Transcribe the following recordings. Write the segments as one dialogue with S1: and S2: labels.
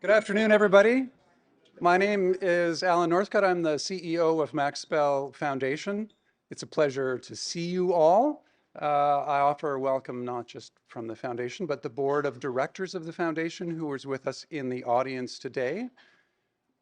S1: Good afternoon, everybody. My name is Alan Northcutt. I'm the CEO of Max Bell Foundation. It's a pleasure to see you all. I offer a welcome not just from the foundation, but the board of directors of the foundation who is with us in the audience today.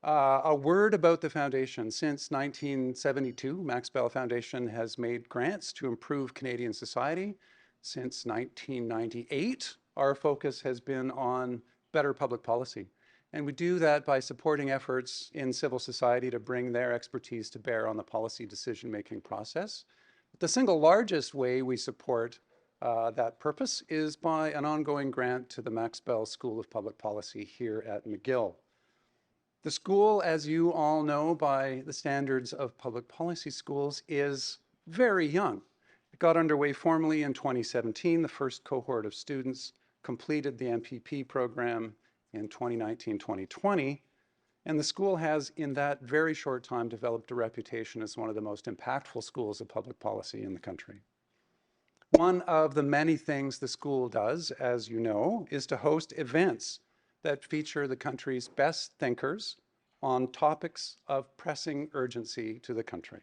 S1: A word about the foundation. Since 1972, Max Bell Foundation has made grants to improve Canadian society. Since 1998, our focus has been on better public policy. And we do that by supporting efforts in civil society to bring their expertise to bear on the policy decision-making process. The single largest way we support that purpose is by an ongoing grant to the Max Bell School of Public Policy here at McGill. The school, as you all know by the standards of public policy schools, is very young. It got underway formally in 2017. The first cohort of students completed the MPP program in 2019-2020, and the school has, in that very short time, developed a reputation as one of the most impactful schools of public policy in the country. One of the many things the school does, as you know, is to host events that feature the country's best thinkers on topics of pressing urgency to the country.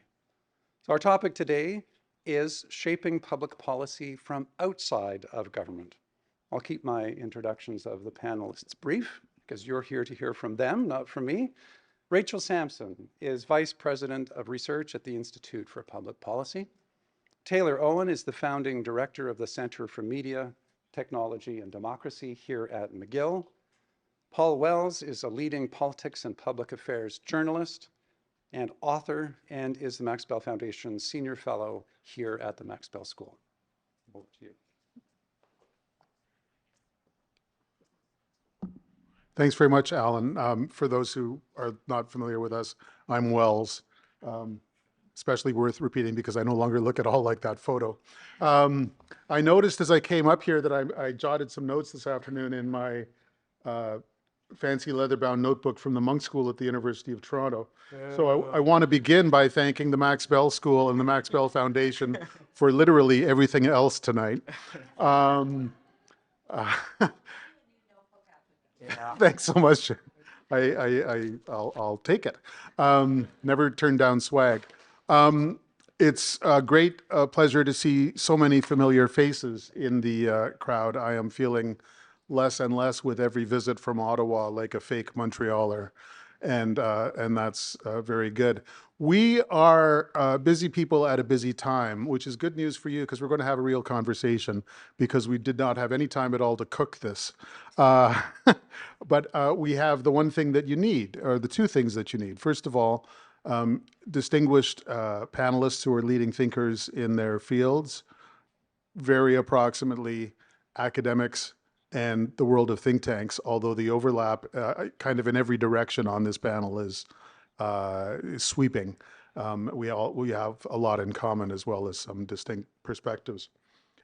S1: So our topic today is shaping public policy from outside of government. I'll keep my introductions of the panelists brief because you're here to hear from them, not from me. Rachel Samson is Vice President of Research at the Institute for Public Policy. Taylor Owen is the founding director of the Center for Media, Technology and Democracy here at McGill. Paul Wells is a leading politics and public affairs journalist and author and is the Max Bell Foundation's Senior Fellow here at the Max Bell School. Over to you.
S2: Thanks very much, Alan. For those who are not familiar with us, I'm Wells. Especially worth repeating because I no longer look at all like that photo. I noticed as I came up here that I jotted some notes this afternoon in my fancy leather-bound notebook from the Monk School at the University of Toronto. So I want to begin by thanking the Max Bell School and the Max Bell Foundation for literally everything else tonight. Thanks so much. I'll take it. Never turn down swag. It's a great pleasure to see so many familiar faces in the crowd. I am feeling less and less with every visit from Ottawa like a fake Montrealer, and that's very good. We are busy people at a busy time, which is good news for you because we're going to have a real conversation because we did not have any time at all to cook this. But we have the one thing that you need, or the two things that you need. First of all, distinguished panelists who are leading thinkers in their fields, very approximately academics and the world of think tanks, although the overlap kind of in every direction on this panel is sweeping. We have a lot in common as well as some distinct perspectives.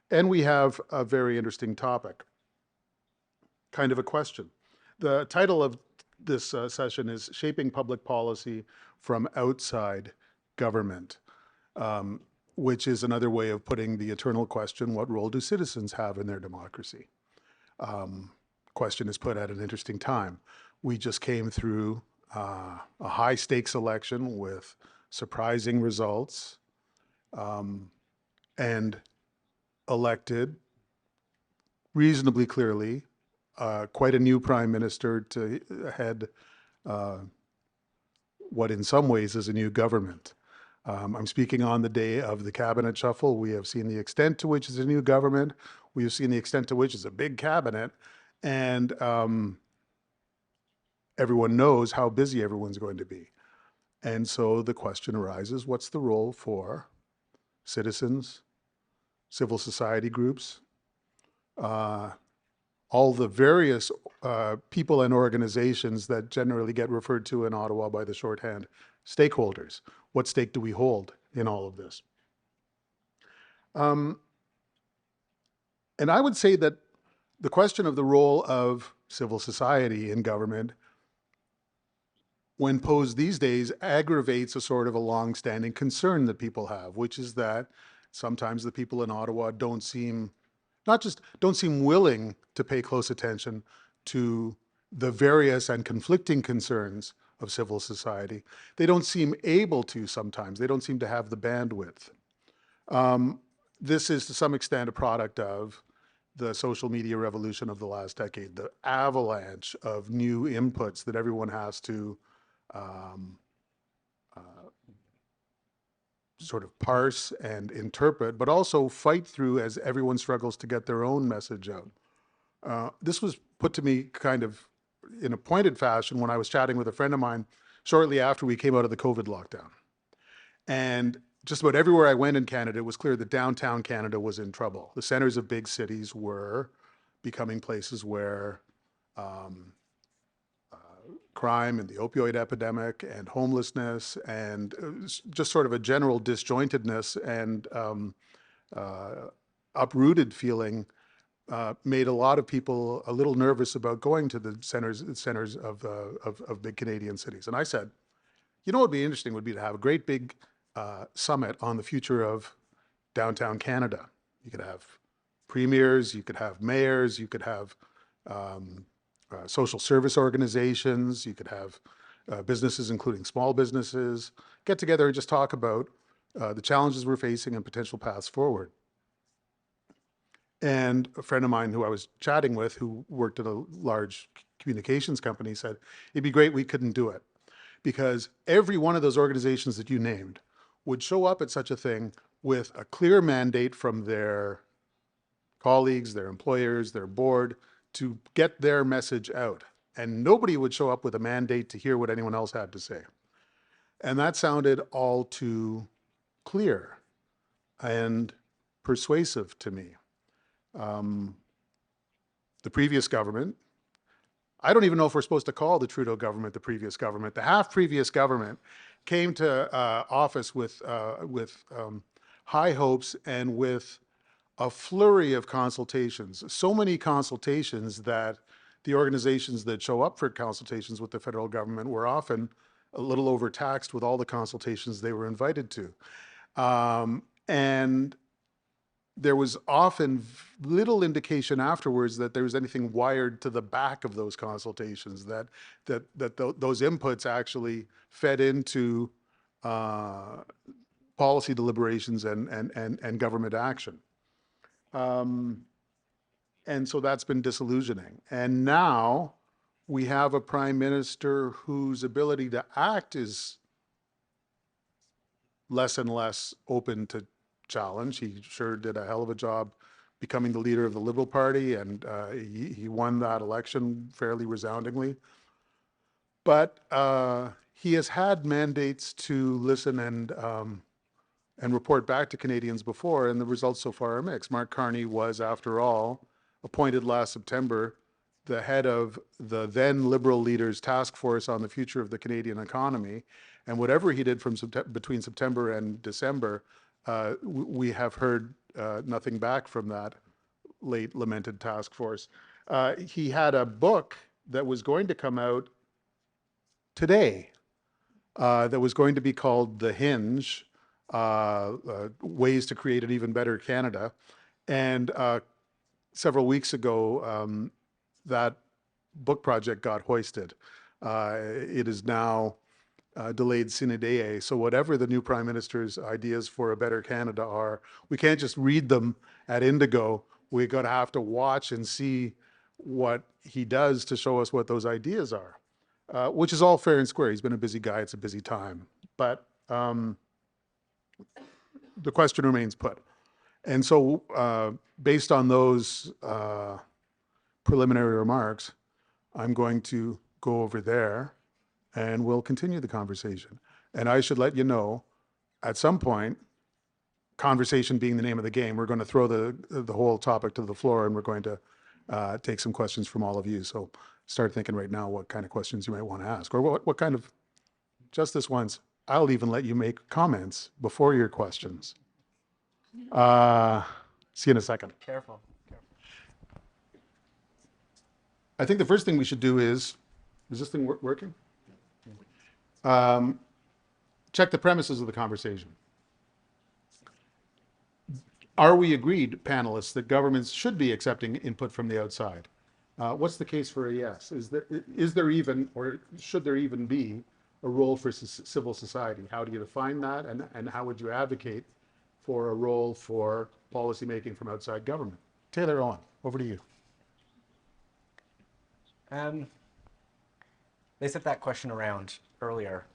S2: And we have a very interesting topic, kind of a question. The title of this session is Shaping Public Policy from Outside Government, which is another way of putting the eternal question, what role do citizens have in their democracy? Question is put at an interesting time. We just came through a high stakes election with surprising results and elected reasonably clearly quite a new prime minister to head what in some ways is a new government. I'm speaking on the day of the cabinet shuffle. We have seen the extent to which it's a new government. We have seen the extent to which it's a big cabinet. And everyone knows how busy everyone's going to be. And so the question arises, what's the role for citizens, civil society groups, all the various people and organizations that generally get referred to in Ottawa by the shorthand stakeholders? What stake do we hold in all of this? And I would say that the question of the role of civil society in government, when posed these days, aggravates a sort of a long-standing concern that people have, which is that sometimes the people in Ottawa don't seem willing to pay close attention to the various and conflicting concerns of civil society, they don't seem able to sometimes. They don't seem to have the bandwidth. This is to some extent a product of the social media revolution of the last decade, the avalanche of new inputs that everyone has to sort of parse and interpret, but also fight through as everyone struggles to get their own message out. This was put to me kind of in a pointed fashion when I was chatting with a friend of mine shortly after we came out of the COVID lockdown. And just about everywhere I went in Canada, it was clear that downtown Canada was in trouble. The centers of big cities were becoming places where crime and the opioid epidemic and homelessness and just sort of a general disjointedness and uprooted feeling made a lot of people a little nervous about going to the centers of big Canadian cities. And I said, you know what would be interesting would be to have a great big summit on the future of downtown Canada. You could have premiers, you could have mayors, you could have social service organizations, you could have businesses, including small businesses, get together and just talk about the challenges we're facing and potential paths forward. And a friend of mine who I was chatting with, who worked at a large communications company, said, it'd be great we couldn't do it, because every one of those organizations that you named would show up at such a thing with a clear mandate from their colleagues, their employers, their board, to get their message out. And nobody would show up with a mandate to hear what anyone else had to say. And that sounded all too clear and persuasive to me. The previous government, I don't even know if we're supposed to call the Trudeau government the previous government. The half-previous government came to office with high hopes and with a flurry of consultations. So many consultations that the organizations that show up for consultations with the federal government were often a little overtaxed with all the consultations they were invited to. And there was often little indication afterwards that there was anything wired to the back of those consultations, that those inputs actually fed into policy deliberations and government action. And so that's been disillusioning. And now we have a prime minister whose ability to act is less and less open to challenge. He sure did a hell of a job becoming the leader of the Liberal Party, and he won that election fairly resoundingly. But he has had mandates to listen and report back to Canadians before, and the results so far are mixed. Mark Carney was, after all, appointed last September the head of the then Liberal leader's task force on the future of the Canadian economy. And whatever he did from between September and December, we have heard nothing back from that late lamented task force. He had a book that was going to come out today that was going to be called The Hinge, Ways to Create an Even Better Canada. And several weeks ago, that book project got hoisted. It is now delayed sine die. So whatever the new Prime Minister's ideas for a better Canada are, we can't just read them at Indigo. We're going to have to watch and see what he does to show us what those ideas are, which is all fair and square. He's been a busy guy. It's a busy time. But the question remains put. And so based on those preliminary remarks, I'm going to go over there and we'll continue the conversation. And I should let you know, at some point, conversation being the name of the game, we're going to throw the whole topic to the floor and we're going to take some questions from all of you. So start thinking right now what kind of questions you might want to ask, or what kind of, just this once, I'll even let you make comments before your questions. See you in a second.
S3: Careful.
S2: I think the first thing we should do is this thing working? Check the premises of the conversation. Are we agreed, panelists, that governments should be accepting input from the outside? What's the case for a yes? Is there even, or should there even be a role for civil society? How do you define that, and how would you advocate for a role for policymaking from outside government? Taylor, Owen, over to you.
S3: They set that question around earlier.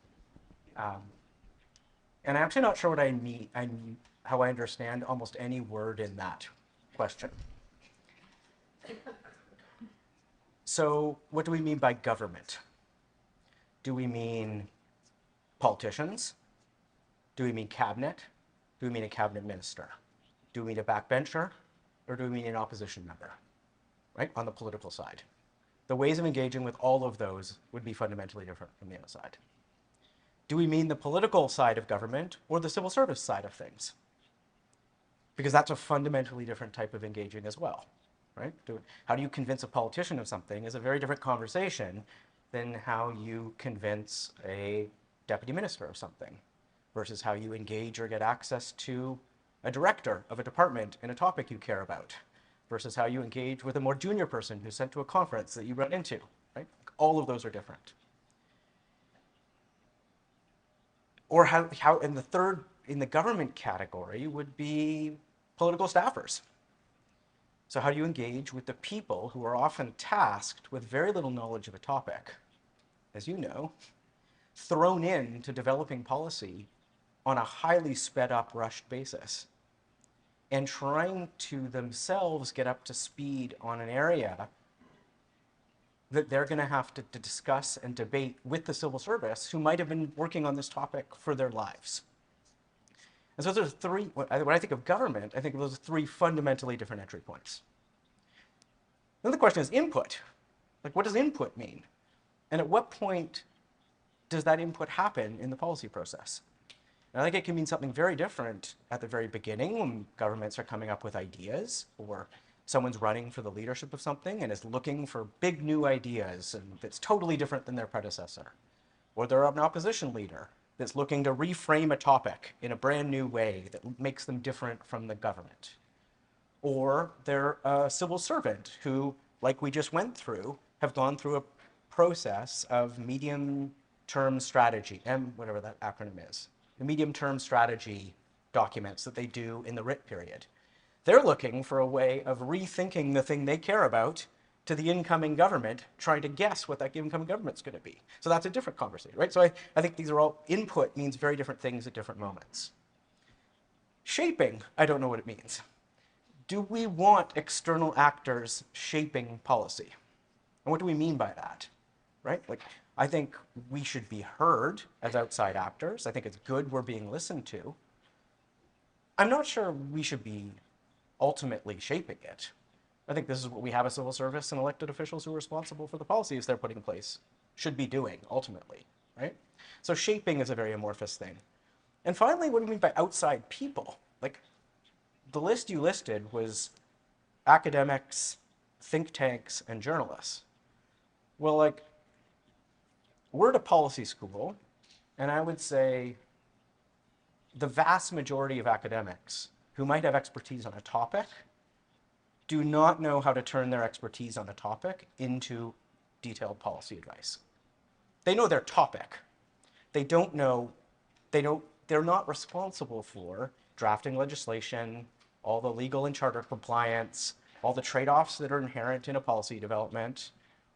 S3: And I'm actually not sure what I mean, how I understand almost any word in that question. So what do we mean by government? Do we mean politicians? Do we mean cabinet? Do we mean a cabinet minister? Do we mean a backbencher? Or do we mean an opposition member, right, on the political side? The ways of engaging with all of those would be fundamentally different from the other side. Do we mean the political side of government or the civil service side of things? Because that's a fundamentally different type of engaging as well, right? How do you convince a politician of something is a very different conversation than how you convince a deputy minister of something versus how you engage or get access to a director of a department in a topic you care about versus how you engage with a more junior person who's sent to a conference that you run into, right? All of those are different. Or and the third in the government category would be political staffers. So how do you engage with the people who are often tasked with very little knowledge of a topic, as you know, thrown in to developing policy on a highly sped up, rushed basis, and trying to themselves get up to speed on an area that they're going to have to discuss and debate with the civil service who might have been working on this topic for their lives. And so there's three, when I think of government, I think of those three fundamentally different entry points. Then the question is input. Like, what does input mean? And at what point does that input happen in the policy process? And I think it can mean something very different at the very beginning when governments are coming up with ideas, or someone's running for the leadership of something and is looking for big new ideas and that's totally different than their predecessor. Or they're an opposition leader that's looking to reframe a topic in a brand new way that makes them different from the government. Or they're a civil servant who, like we just went through, have gone through a process of medium-term strategy, whatever that acronym is, the medium-term strategy documents that they do in the writ period. They're looking for a way of rethinking the thing they care about to the incoming government, trying to guess what that incoming government's going to be. So that's a different conversation, right? So I think these are all, input means very different things at different moments. Shaping, I don't know what it means. Do we want external actors shaping policy? And what do we mean by that, right? Like, I think we should be heard as outside actors. I think it's good we're being listened to. I'm not sure we should be ultimately shaping it. I think this is what we have a civil service and elected officials who are responsible for the policies they're putting in place should be doing ultimately, right? So shaping is a very amorphous thing. And finally, what do we mean by outside people? Like, the list you listed was academics, think tanks, and journalists. Well, like, we're at a policy school, and I would say the vast majority of academics who might have expertise on a topic do not know how to turn their expertise on a topic into detailed policy advice. They know their topic. They don't know, they're not responsible for drafting legislation, all the legal and charter compliance, all the trade-offs that are inherent in a policy development,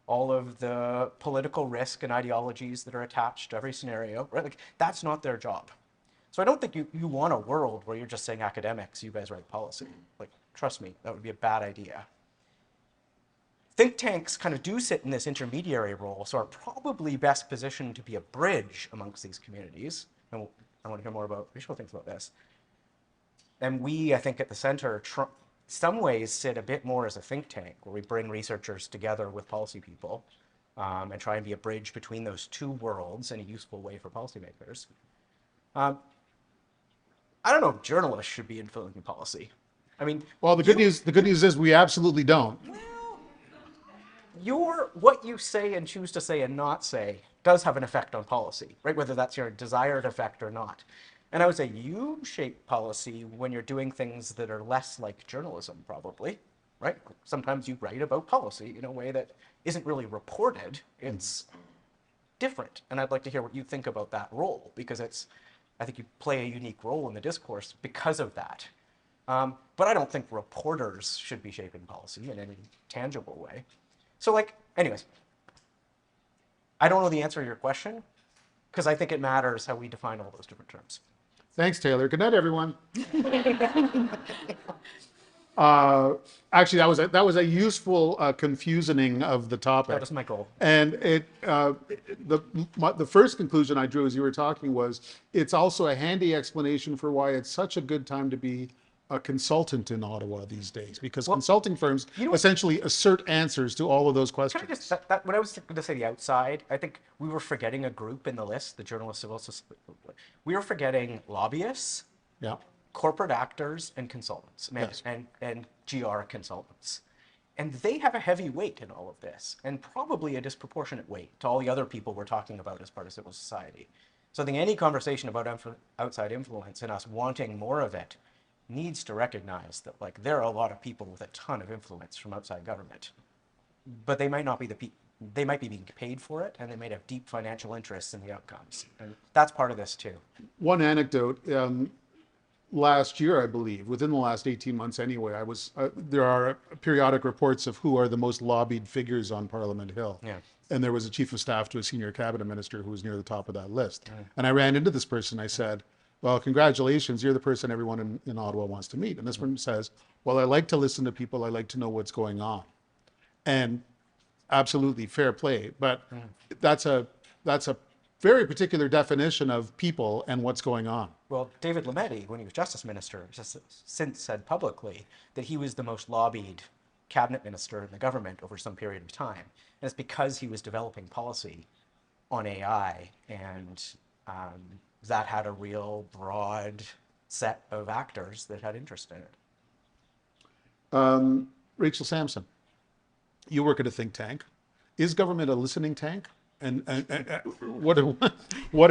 S3: all of the political risk and ideologies that are attached to every scenario, right? Like, that's not their job. So I don't think you want a world where you're just saying academics, you guys write policy. Like, trust me, that would be a bad idea. Think tanks kind of do sit in this intermediary role, so are probably best positioned to be a bridge amongst these communities. And I want to hear more about Rachel thinks about this. And we, I think, at the center, some ways sit a bit more as a think tank, where we bring researchers together with policy people and try and be a bridge between those two worlds in a useful way for policymakers. I don't know if journalists should be influencing policy. I mean,
S2: well, the good news is we absolutely don't.
S3: What you say and choose to say and not say does have an effect on policy, right? Whether that's your desired effect or not. And I would say you shape policy when you're doing things that are less like journalism, probably, right? Sometimes you write about policy in a way that isn't really reported. It's different. And I'd like to hear what you think about that role, because I think you play a unique role in the discourse because of that. But I don't think reporters should be shaping policy in any tangible way. So like, anyways, I don't know the answer to your question, because I think it matters how we define all those different terms.
S2: Thanks, Taylor. Good night, everyone. Actually, that was a useful confusioning of the topic.
S3: That was my goal.
S2: And the first conclusion I drew as you were talking was it's also a handy explanation for why it's such a good time to be a consultant in Ottawa these days, because consulting firms essentially assert answers to all of those questions.
S3: Can I just, when I was going to say the outside, I think we were forgetting a group in the list, the Journalist Civil Society. We were forgetting lobbyists,
S2: Yeah.
S3: corporate actors, and consultants,
S2: Yes.
S3: and GR consultants. And they have a heavy weight in all of this, and probably a disproportionate weight to all the other people we're talking about as part of civil society. So I think any conversation about outside influence and us wanting more of it needs to recognize that, like, there are a lot of people with a ton of influence from outside government, but they might not be they might be being paid for it, and they might have deep financial interests in the outcomes. And that's part of this too.
S2: One anecdote, last year, I believe, within the last 18 months anyway, there are periodic reports of who are the most lobbied figures on Parliament Hill.
S3: Yeah.
S2: And there was a chief of staff to a senior cabinet minister who was near the top of that list. And I ran into this person. I said, well, congratulations, you're the person everyone in Ottawa wants to meet. And this one says, well, I like to listen to people. I like to know what's going on. And absolutely fair play. But that's a very particular definition of people and what's going on.
S3: Well, David Lametti, when he was justice minister, just since said publicly that he was the most lobbied cabinet minister in the government over some period of time. And it's because he was developing policy on AI, and that had a real broad set of actors that had interest in it.
S2: Rachel Samson, you work at a think tank. Is government a listening tank? And what are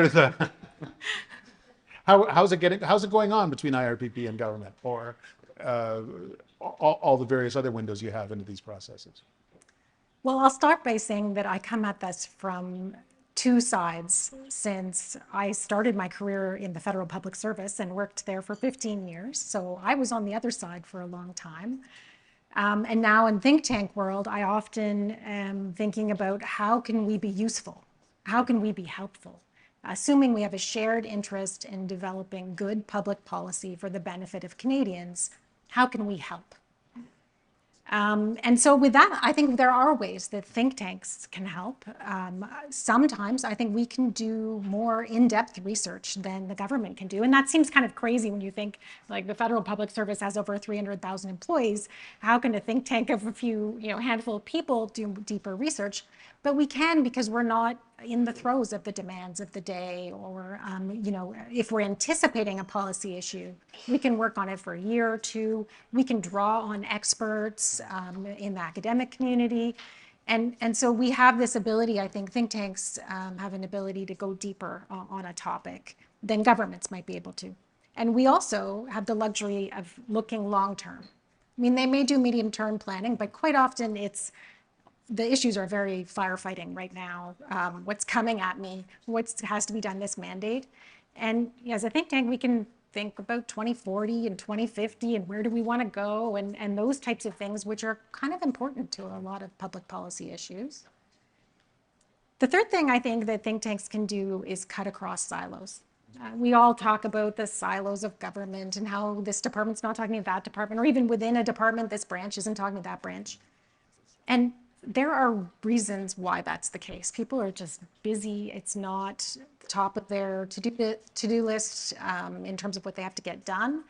S2: the how's it going on between IRPP and government, or all the various other windows you have into these processes?
S4: Well, I'll start by saying that I come at this from two sides, since I started my career in the federal public service and worked there for 15 years. So I was on the other side for a long time. And now in think tank world, I often am thinking about how can we be useful? How can we be helpful? Assuming we have a shared interest in developing good public policy for the benefit of Canadians, how can we help? And so with that, I think there are ways that think tanks can help. Sometimes I think we can do more in-depth research than the government can do. And that seems kind of crazy when you think, like, the federal public service has over 300,000 employees. How can a think tank of a few, handful of people do deeper research? But we can, because we're not in the throes of the demands of the day, or, if we're anticipating a policy issue, we can work on it for a year or two. We can draw on experts in the academic community. And so we have this ability, I think think tanks have an ability to go deeper on a topic than governments might be able to. And we also have the luxury of looking long-term. I mean, they may do medium-term planning, but quite often the issues are very firefighting right now. What's coming at me? What has to be done this mandate? And as a think tank, we can think about 2040 and 2050 and where do we want to go, and those types of things, which are kind of important to a lot of public policy issues. The third thing I think that think tanks can do is cut across silos. We all talk about the silos of government and how this department's not talking to that department, or even within a department, this branch isn't talking to that branch. And there are reasons why that's the case. People are just busy. It's not the top of their to-do list in terms of what they have to get done.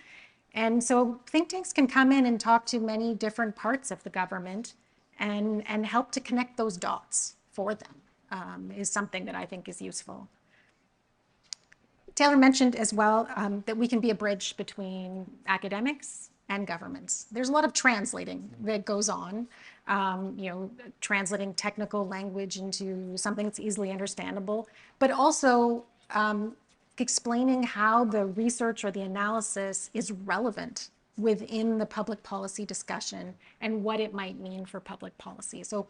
S4: And so think tanks can come in and talk to many different parts of the government and help to connect those dots for them, is something that I think is useful. Taylor mentioned as well that we can be a bridge between academics and governments. There's a lot of translating that goes on, translating technical language into something that's easily understandable, but also explaining how the research or the analysis is relevant within the public policy discussion and what it might mean for public policy. So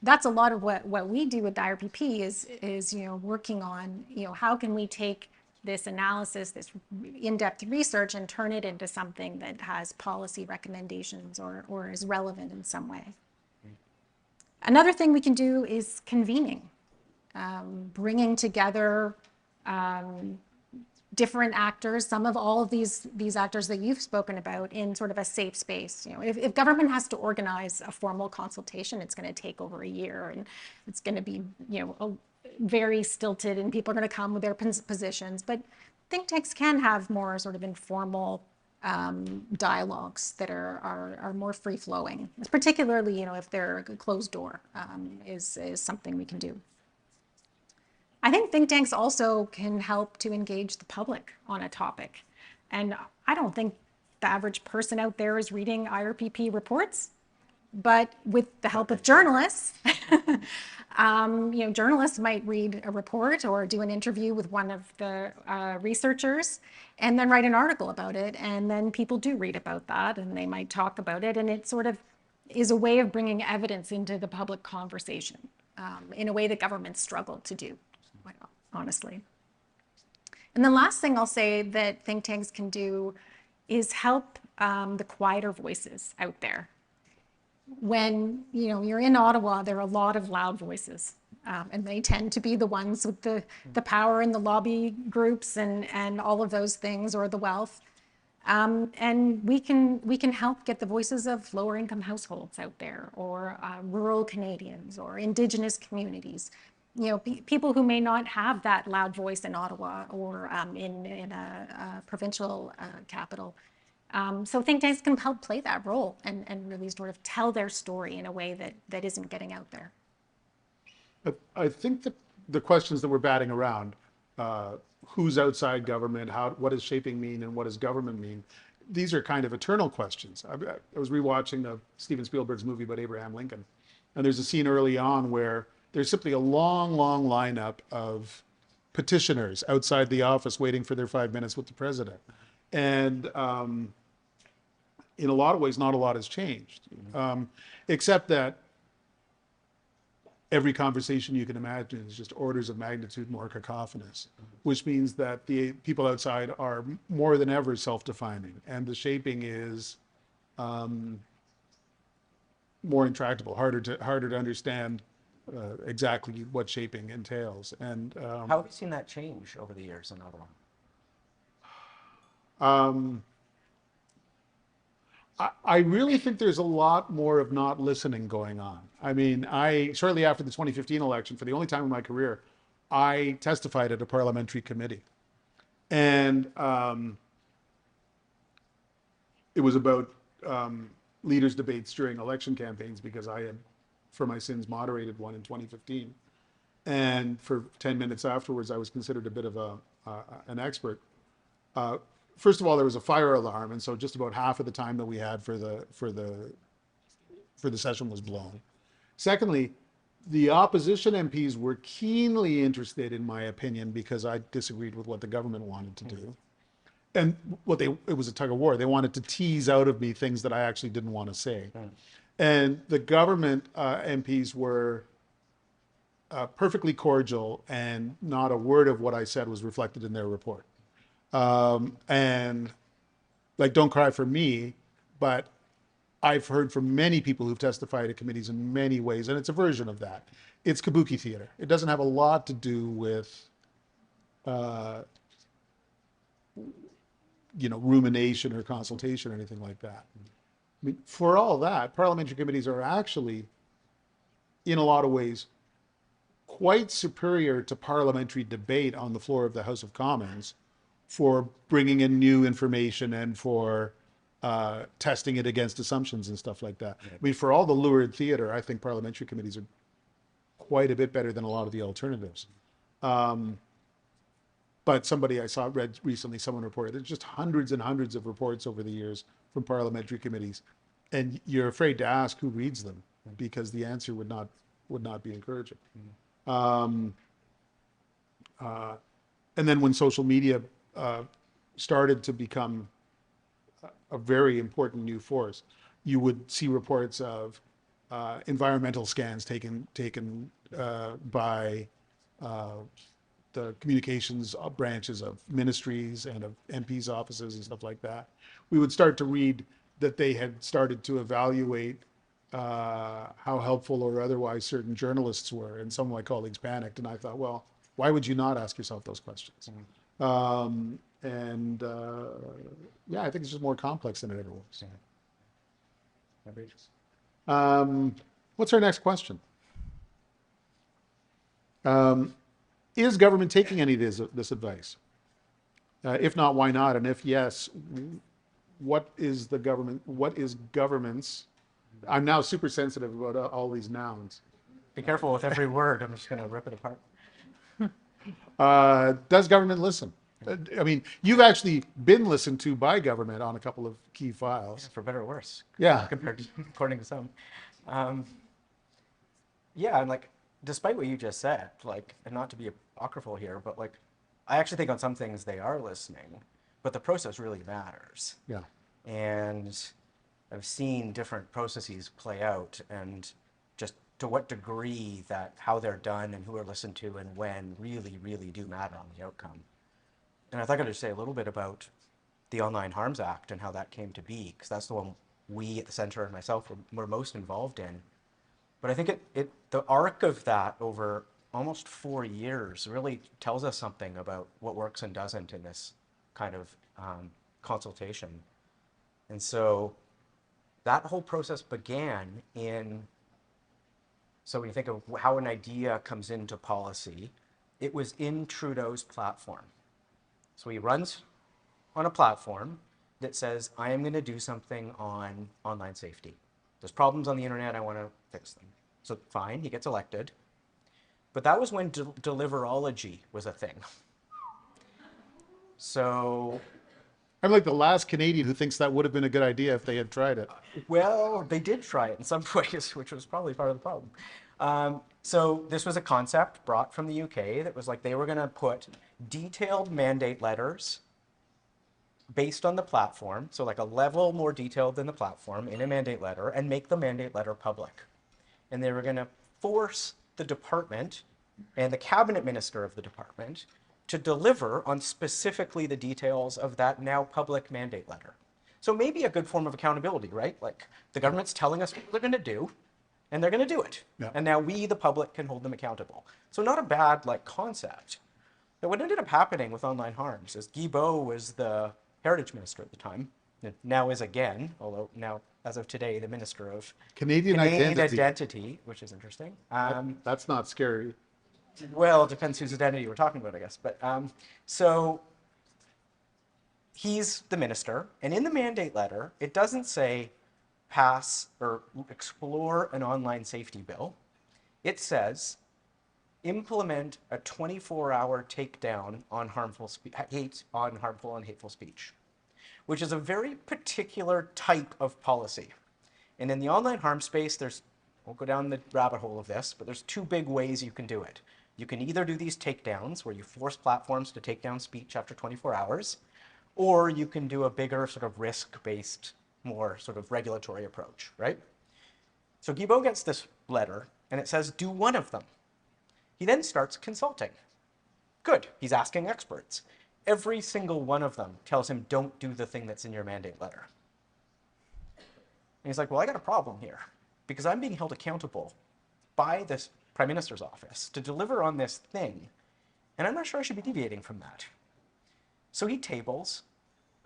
S4: that's a lot of what we do with the IRPP is working on, how can we take this analysis, this in-depth research, and turn it into something that has policy recommendations or is relevant in some way. Another thing we can do is convening, bringing together different actors, some of all of these actors that you've spoken about, in sort of a safe space. If government has to organize a formal consultation, it's going to take over a year, and it's going to be very stilted, and people are going to come with their positions. But think tanks can have more sort of informal dialogues that are more free flowing, particularly if they're a closed door, is something we can do. I think think tanks also can help to engage the public on a topic. And I don't think the average person out there is reading IRPP reports, but with the help of journalists, journalists might read a report or do an interview with one of the researchers and then write an article about it. And then people do read about that and they might talk about it. And it sort of is a way of bringing evidence into the public conversation in a way that governments struggle to do, honestly. And the last thing I'll say that think tanks can do is help the quieter voices out there. When you're in Ottawa, there are a lot of loud voices, and they tend to be the ones with the power and the lobby groups and all of those things, or the wealth. And we can help get the voices of lower income households out there, or rural Canadians, or Indigenous communities. People who may not have that loud voice in Ottawa or in a provincial capital. So think tanks can help play that role and really sort of tell their story in a way that isn't getting out there.
S2: I think that the questions that we're batting around, who's outside government, what does shaping mean, and what does government mean? These are kind of eternal questions. I was rewatching Steven Spielberg's movie about Abraham Lincoln, and there's a scene early on where there's simply a long lineup of petitioners outside the office waiting for their 5 minutes with the president. And in a lot of ways, not a lot has changed, except that every conversation you can imagine is just orders of magnitude more cacophonous, which means that the people outside are more than ever self-defining, and the shaping is more intractable, harder to understand exactly what shaping entails. And
S3: how have you seen that change over the years in Ottawa?
S2: I really think there's a lot more of not listening going on. I mean, shortly after the 2015 election, for the only time in my career, I testified at a parliamentary committee. And it was about leaders' debates during election campaigns, because I had, for my sins, moderated one in 2015. And for 10 minutes afterwards, I was considered a bit of an expert. First of all, there was a fire alarm, and so just about half of the time that we had for the session was blown. Secondly, the opposition MPs were keenly interested in my opinion because I disagreed with what the government wanted to do. And it was a tug of war. They wanted to tease out of me things that I actually didn't want to say. And the government MPs were perfectly cordial, and not a word of what I said was reflected in their report. And like, don't cry for me, but I've heard from many people who've testified at committees in many ways, and it's a version of that. It's kabuki theater. It doesn't have a lot to do with, rumination or consultation or anything like that. I mean, for all that, parliamentary committees are actually, in a lot of ways, quite superior to parliamentary debate on the floor of the House of Commons for bringing in new information and for testing it against assumptions and stuff like that. I mean, for all the lurid theater, I think parliamentary committees are quite a bit better than a lot of the alternatives. But somebody I read recently, someone reported, there's just hundreds and hundreds of reports over the years from parliamentary committees, and you're afraid to ask who reads them because the answer would not be encouraging. And then when social media started to become a very important new force, you would see reports of environmental scans taken by the communications branches of ministries and of MPs' offices and stuff like that. We would start to read that they had started to evaluate how helpful or otherwise certain journalists were, and some of my colleagues panicked, and I thought, well, why would you not ask yourself those questions? Yeah, I think it's just more complex than it ever was. What's our next question? Is government taking any of this advice? If not, why not? And if yes, what is government's? I'm now super sensitive about all these nouns.
S3: Be careful with every word. I'm just going to rip it apart.
S2: Does government listen? I mean, you've actually been listened to by government on a couple of key files.
S3: For better or worse.
S2: Yeah.
S3: Compared to, according to some. Yeah, and like, despite what you just said, like, and not to be apocryphal here, but like, I actually think on some things they are listening, but the process really matters.
S2: Yeah.
S3: And I've seen different processes play out, and just to what degree that how they're done and who are listened to and when really, really do matter on the outcome. And I thought I'd just say a little bit about the Online Harms Act and how that came to be, because that's the one we at the Centre and myself were most involved in. But I think the arc of that over almost 4 years really tells us something about what works and doesn't in this kind of consultation. And so that whole process began so when you think of how an idea comes into policy, it was in Trudeau's platform. So he runs on a platform that says, I am going to do something on online safety. There's problems on the internet, I want to fix them. So fine, he gets elected. But that was when deliverology was a thing. So...
S2: I'm like the last Canadian who thinks that would have been a good idea if they had tried it.
S3: Well, they did try it in some ways, which was probably part of the problem. So this was a concept brought from the UK that was like they were going to put detailed mandate letters based on the platform, so like a level more detailed than the platform in a mandate letter, and make the mandate letter public. And they were going to force the department and the cabinet minister of the department to deliver on specifically the details of that now public mandate letter. So maybe a good form of accountability, right? Like the government's telling us what they're going to do, and they're going to do it.
S2: Yeah.
S3: And now we, the public, can hold them accountable. So not a bad like concept. But what ended up happening with Online Harms is Guy Beau was the heritage minister at the time, and now is again, although now, as of today, the minister of
S2: Canadian identity.
S3: which is interesting.
S2: That's not scary.
S3: Well, it depends whose identity we're talking about, I guess. But so he's the minister, and in the mandate letter, it doesn't say pass or explore an online safety bill. It says implement a 24-hour takedown on harmful and hateful speech, which is a very particular type of policy. And in the online harm space, we'll go down the rabbit hole of this, but there's two big ways you can do it. You can either do these takedowns where you force platforms to take down speech after 24 hours, or you can do a bigger sort of risk-based, more sort of regulatory approach, right? So Guy Beau gets this letter, and it says, do one of them. He then starts consulting. Good, he's asking experts. Every single one of them tells him, don't do the thing that's in your mandate letter. And he's like, well, I got a problem here, because I'm being held accountable by this Prime Minister's office to deliver on this thing, and I'm not sure I should be deviating from that. So he tables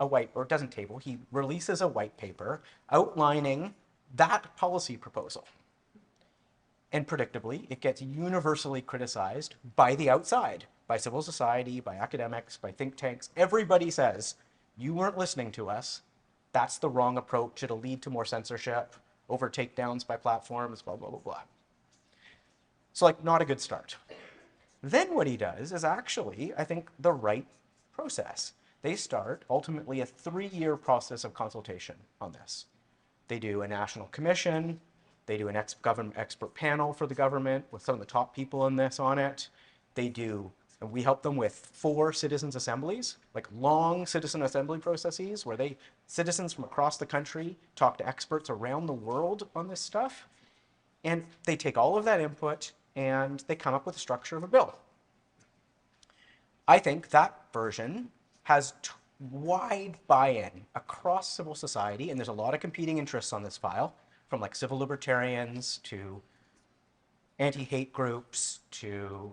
S3: he releases a white paper outlining that policy proposal. And predictably, it gets universally criticized by the outside, by civil society, by academics, by think tanks. Everybody says, you weren't listening to us. That's the wrong approach. It'll lead to more censorship, over takedowns by platforms, blah, blah, blah, blah. So like, not a good start. Then what he does is actually, I think, the right process. They start, ultimately, a 3-year process of consultation on this. They do a national commission. They do an government expert panel for the government with some of the top people in this on it. They do And we help them with 4 citizens' assemblies, like long citizen assembly processes where citizens from across the country talk to experts around the world on this stuff. And they take all of that input and they come up with a structure of a bill. I think that version has wide buy-in across civil society, and there's a lot of competing interests on this file, from like civil libertarians to anti-hate groups to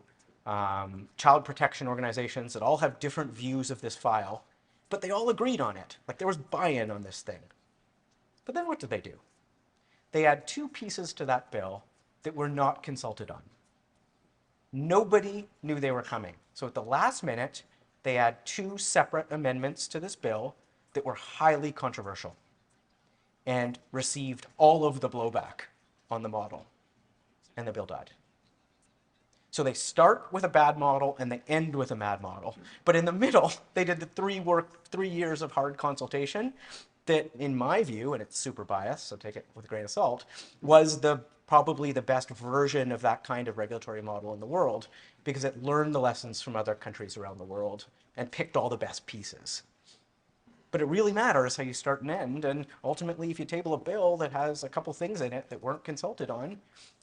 S3: child protection organizations that all have different views of this file, but they all agreed on it. Like there was buy-in on this thing. But then what did they do? They add 2 pieces to that bill that were not consulted on. Nobody knew they were coming. So at the last minute, they add 2 separate amendments to this bill that were highly controversial and received all of the blowback on the model, and the bill died. So they start with a bad model and they end with a bad model. But in the middle, they did the 3 years of hard consultation that, in my view, and it's super biased, so take it with a grain of salt, was probably the best version of that kind of regulatory model in the world, because it learned the lessons from other countries around the world and picked all the best pieces. But it really matters how you start and end, and ultimately if you table a bill that has a couple things in it that weren't consulted on,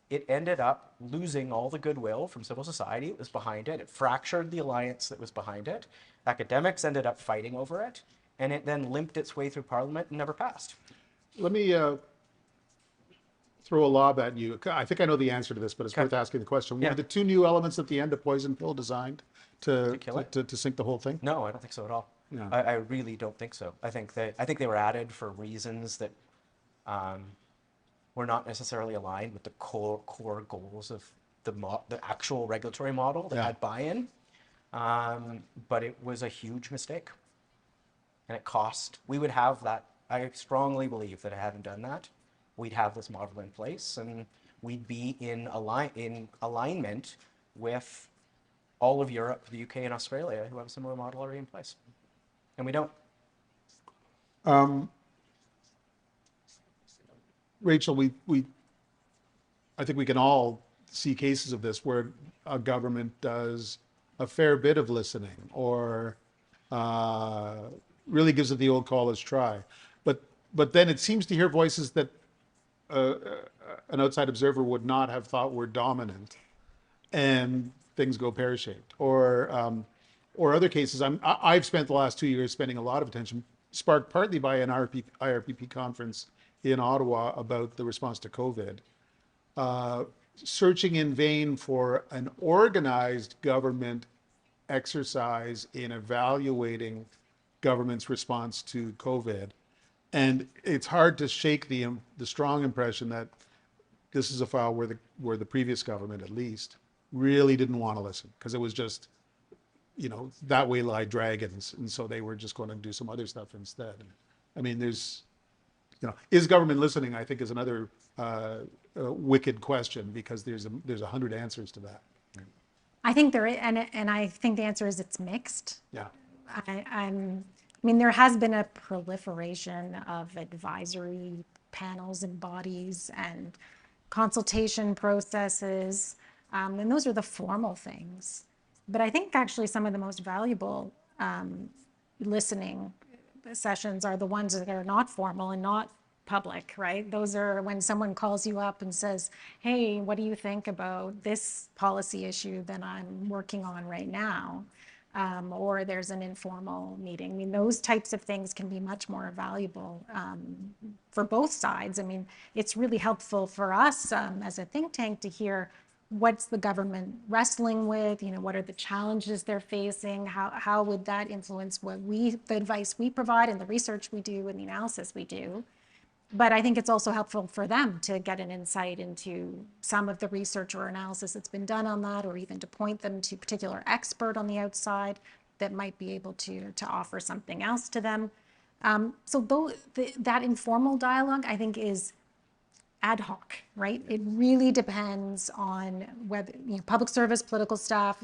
S3: it ended up losing all the goodwill from civil society that was behind it. It fractured the alliance that was behind it. Academics ended up fighting over it, and it then limped its way through Parliament and never passed.
S2: Let me throw a lob at you. I think I know the answer to this, but it's worth asking the question.
S3: Yeah.
S2: Were the 2 new elements at the end of poison pill designed to
S3: kill it?
S2: to sink the whole thing?
S3: No, I don't think so at all.
S2: Yeah.
S3: I really don't think so. I think they were added for reasons that were not necessarily aligned with the core goals of the actual regulatory model that had buy-in. But it was a huge mistake, and it cost. We would have that. I strongly believe that I hadn't done that, we'd have this model in place, and we'd be in alignment with all of Europe, the UK, and Australia, who have a similar model already in place. And we don't.
S2: Rachel, I think we can all see cases of this where a government does a fair bit of listening or really gives it the old college try. But then it seems to hear voices that an outside observer would not have thought were dominant, and things go pear-shaped. Or other cases, I've spent the last 2 years spending a lot of attention, sparked partly by an IRPP conference in Ottawa about the response to COVID, searching in vain for an organized government exercise in evaluating government's response to COVID. And it's hard to shake the strong impression that this is a file where the previous government, at least, really didn't want to listen, because it was just, that way lie dragons, and so they were just going to do some other stuff instead. I mean, is government listening? I think is another wicked question, because there's 100 answers to that.
S4: I think there is, and I think the answer is it's mixed.
S2: Yeah.
S4: I mean, there has been a proliferation of advisory panels and bodies and consultation processes, and those are the formal things. But I think actually some of the most valuable listening sessions are the ones that are not formal and not public, right? Those are when someone calls you up and says, hey, what do you think about this policy issue that I'm working on right now? Or there's an informal meeting. I mean, those types of things can be much more valuable for both sides. I mean, it's really helpful for us as a think tank to hear what's the government wrestling with, what are the challenges they're facing, how would that influence the advice we provide and the research we do and the analysis we do. But I think it's also helpful for them to get an insight into some of the research or analysis that's been done on that, or even to point them to a particular expert on the outside that might be able to offer something else to them. So that informal dialogue, I think, is ad hoc, right? It really depends on whether, public service, political staff,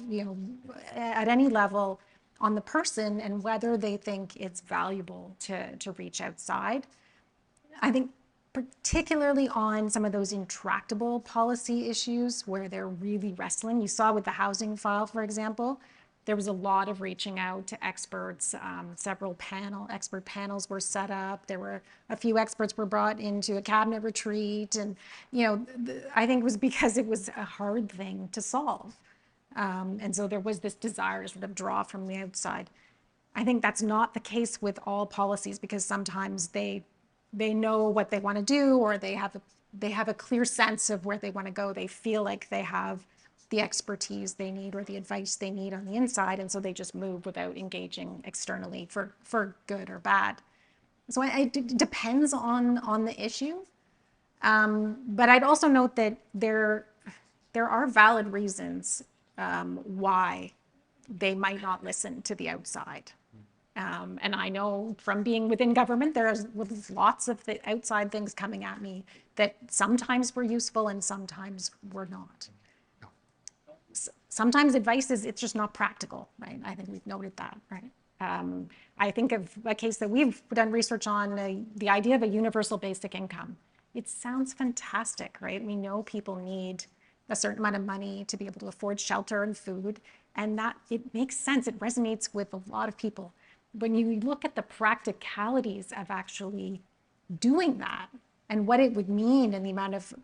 S4: at any level, on the person and whether they think it's valuable to reach outside. I think particularly on some of those intractable policy issues where they're really wrestling. You saw with the housing file, for example, there was a lot of reaching out to experts. Several expert panels were set up. There were a few experts were brought into a cabinet retreat, and I think it was because it was a hard thing to solve, and so there was this desire to sort of draw from the outside. I think that's not the case with all policies, because sometimes they know what they want to do, or they have a clear sense of where they want to go. They feel like they have the expertise they need or the advice they need on the inside, and so they just move without engaging externally for good or bad. So it depends on the issue, but I'd also note that there are valid reasons why they might not listen to the outside. And I know from being within government, there's lots of the outside things coming at me that sometimes were useful and sometimes were not. Sometimes advice it's just not practical, right? I think we've noted that, right? I think of a case that we've done research on, the idea of a universal basic income. It sounds fantastic, right? We know people need a certain amount of money to be able to afford shelter and food, and that it makes sense. It resonates with a lot of people. When you look at the practicalities of actually doing that and what it would mean and the amount of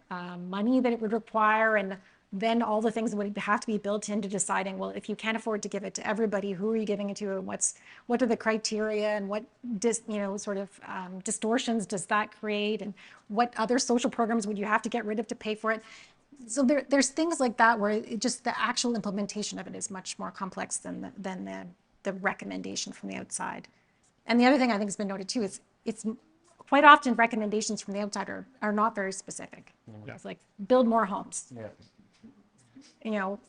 S4: money that it would require, and then all the things that would have to be built into deciding, well, if you can't afford to give it to everybody, who are you giving it to, and what are the criteria, and what distortions does that create, and what other social programs would you have to get rid of to pay for it? So there's things like that where just the actual implementation of it is much more complex than the recommendation from the outside. And the other thing I think has been noted too is it's quite often recommendations from the outside are not very specific. Yeah. It's like, build more homes. Yeah.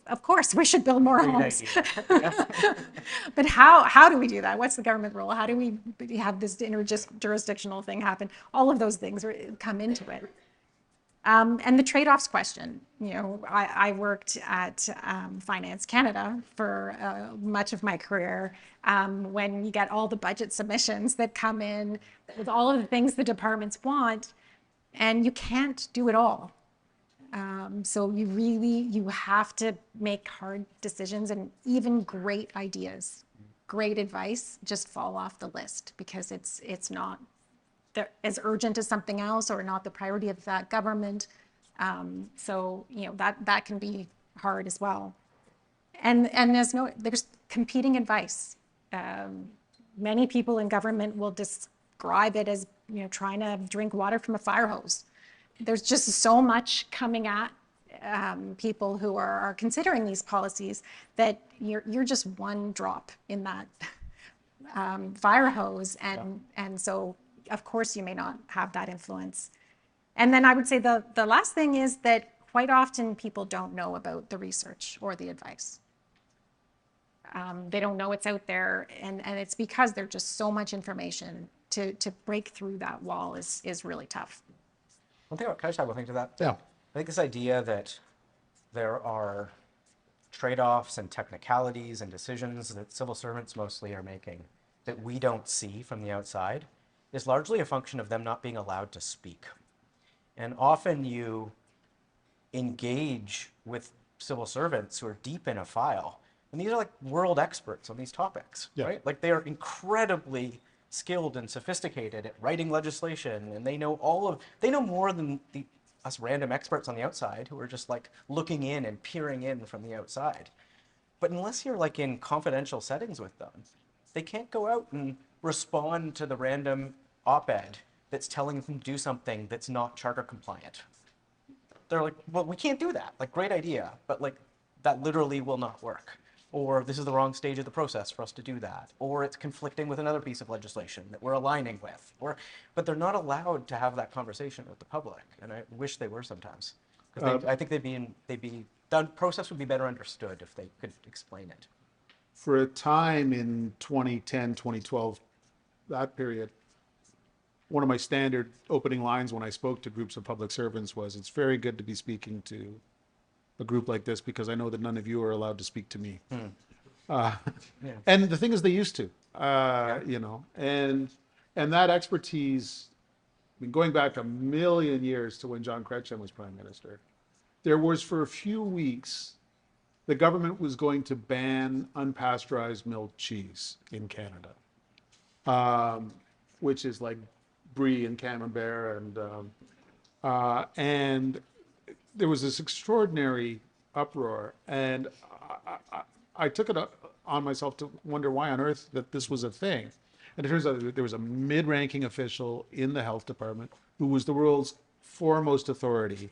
S4: Of course we should build more homes. But how do we do that? What's the government role? How do we have this interjurisdictional thing happen? All of those things come into it. And the trade-offs question, I worked at Finance Canada for much of my career. When you get all the budget submissions that come in with all of the things the departments want, and you can't do it all. So you have to make hard decisions, and even great ideas, great advice just fall off the list because it's not as urgent as something else, or not the priority of that government. So that can be hard as well. And there's competing advice. Many people in government will describe it as trying to drink water from a fire hose. There's just so much coming at people who are considering these policies that you're just one drop in that fire hose, and so of course you may not have that influence. And then I would say the last thing is that quite often people don't know about the research or the advice. They don't know it's out there, and it's because there's just so much information to break through that wall is really tough.
S3: Can I just add one thing to that?
S2: Yeah.
S3: I think this idea that there are trade-offs and technicalities and decisions that civil servants mostly are making that we don't see from the outside is largely a function of them not being allowed to speak. And often you engage with civil servants who are deep in a file, and these are like world experts on these topics, right? Like, they are incredibly skilled and sophisticated at writing legislation, and they know more than us random experts on the outside who are just like looking in and peering in from the outside. But unless you're like in confidential settings with them, they can't go out and respond to the random op-ed that's telling them to do something that's not charter compliant. They're like, well, we can't do that. Like, great idea, but like that literally will not work. Or this is the wrong stage of the process for us to do that. Or it's conflicting with another piece of legislation that we're aligning with. But they're not allowed to have that conversation with the public, and I wish they were sometimes. Because I think the process would be better understood if they could explain it.
S2: For a time in 2010, 2012, that period, one of my standard opening lines when I spoke to groups of public servants was, "It's very good to be speaking to a group like this because I know that none of you are allowed to speak to me." And the thing is, they used to, and that expertise, I mean, going back a million years to when John Chrétien was Prime Minister, there was for a few weeks the government was going to ban unpasteurized milk cheese in Canada, which is like brie and camembert, and there was this extraordinary uproar, and I took it on myself to wonder why on earth that this was a thing. And it turns out that there was a mid-ranking official in the health department who was the world's foremost authority,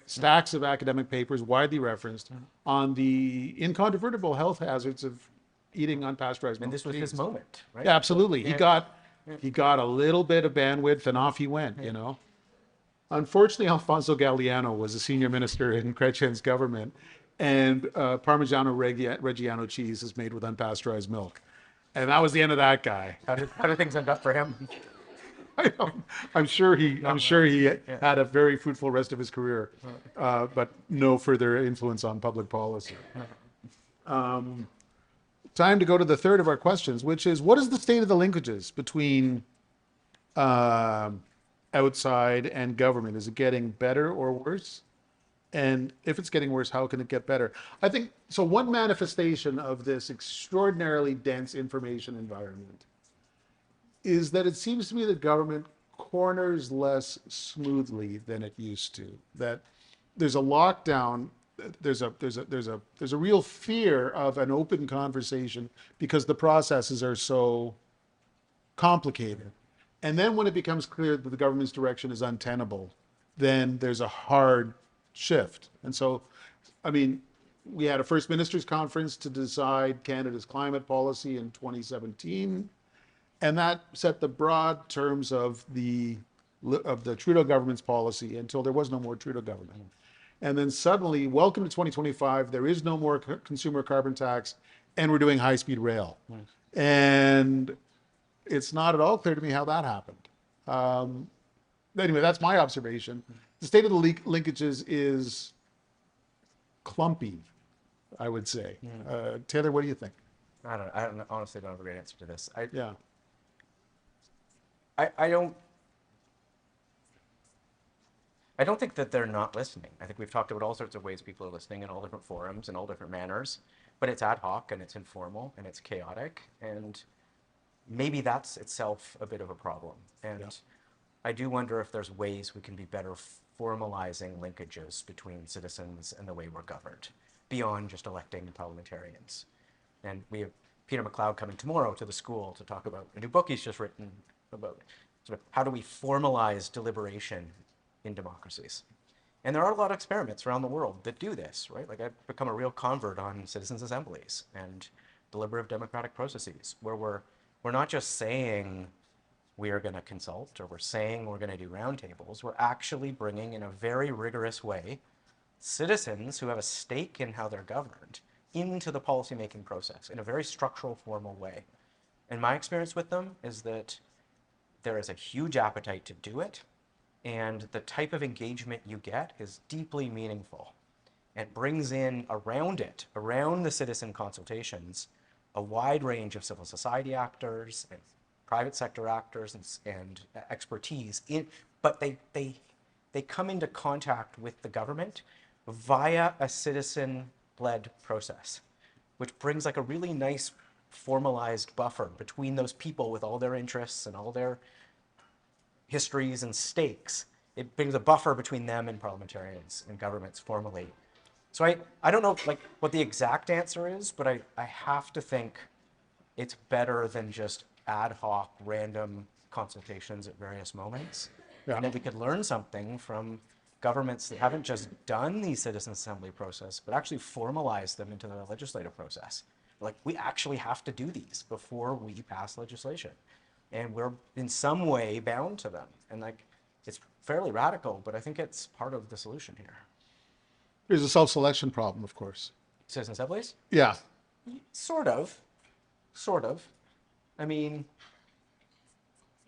S2: stacks of academic papers widely referenced on the incontrovertible health hazards of eating unpasteurized milk.
S3: And this was his moment, right?
S2: Yeah, absolutely. He got a little bit of bandwidth and off he went, you know. Unfortunately, Alfonso Galliano was a senior minister in Chrétien's government, and Parmigiano Reggiano cheese is made with unpasteurized milk. And that was the end of that guy.
S3: How did things end up for him?
S2: I'm sure he had a very fruitful rest of his career, but no further influence on public policy. Time to go to the third of our questions, which is, what is the state of the linkages between outside and government? Is it getting better or worse? And if it's getting worse, how can it get better? I think, so one manifestation of this extraordinarily dense information environment is that it seems to me that government corners less smoothly than it used to. That there's a lockdown, there's a real fear of an open conversation because the processes are so complicated. And then when it becomes clear that the government's direction is untenable, then there's a hard shift. And so, I mean, we had a First Ministers' Conference to decide Canada's climate policy in 2017, and that set the broad terms of the Trudeau government's policy until there was no more Trudeau government. And then suddenly, welcome to 2025, there is no more consumer carbon tax, and we're doing high-speed rail. And it's not at all clear to me how that happened. Anyway, that's my observation. The state of the linkages is clumpy, I would say. Taylor, what do you think?
S3: I honestly don't have a great answer to this.
S2: Yeah.
S3: I don't think that they're not listening. I think we've talked about all sorts of ways people are listening in all different forums, in all different manners, but it's ad hoc and it's informal and it's chaotic, and maybe that's itself a bit of a problem. And I do wonder if there's ways we can be better formalizing linkages between citizens and the way we're governed, beyond just electing parliamentarians. And we have Peter McLeod coming tomorrow to the school to talk about a new book he's just written about sort of how do we formalize deliberation in democracies. And there are a lot of experiments around the world that do this, right? Like, I've become a real convert on citizens' assemblies and deliberative democratic processes, where we're not just saying we are going to consult, or we're saying we're going to do roundtables. We're actually bringing, in a very rigorous way, citizens who have a stake in how they're governed into the policymaking process in a very structural, formal way. And my experience with them is that there is a huge appetite to do it, and the type of engagement you get is deeply meaningful. It brings in around the citizen consultations, a wide range of civil society actors and private sector actors and expertise, but they come into contact with the government via a citizen-led process, which brings like a really nice formalized buffer between those people with all their interests and all their histories and stakes. It brings a buffer between them and parliamentarians and governments formally. So I don't know like what the exact answer is, but I have to think it's better than just ad hoc, random consultations at various moments.
S2: Yeah.
S3: And that we could learn something from governments that haven't just done the citizen assembly process, but actually formalized them into the legislative process. Like, we actually have to do these before we pass legislation. And we're in some way bound to them. And like, it's fairly radical, but I think it's part of the solution here.
S2: There's a self-selection problem, of course.
S3: Citizen assemblies?
S2: Yeah.
S3: Sort of. I mean,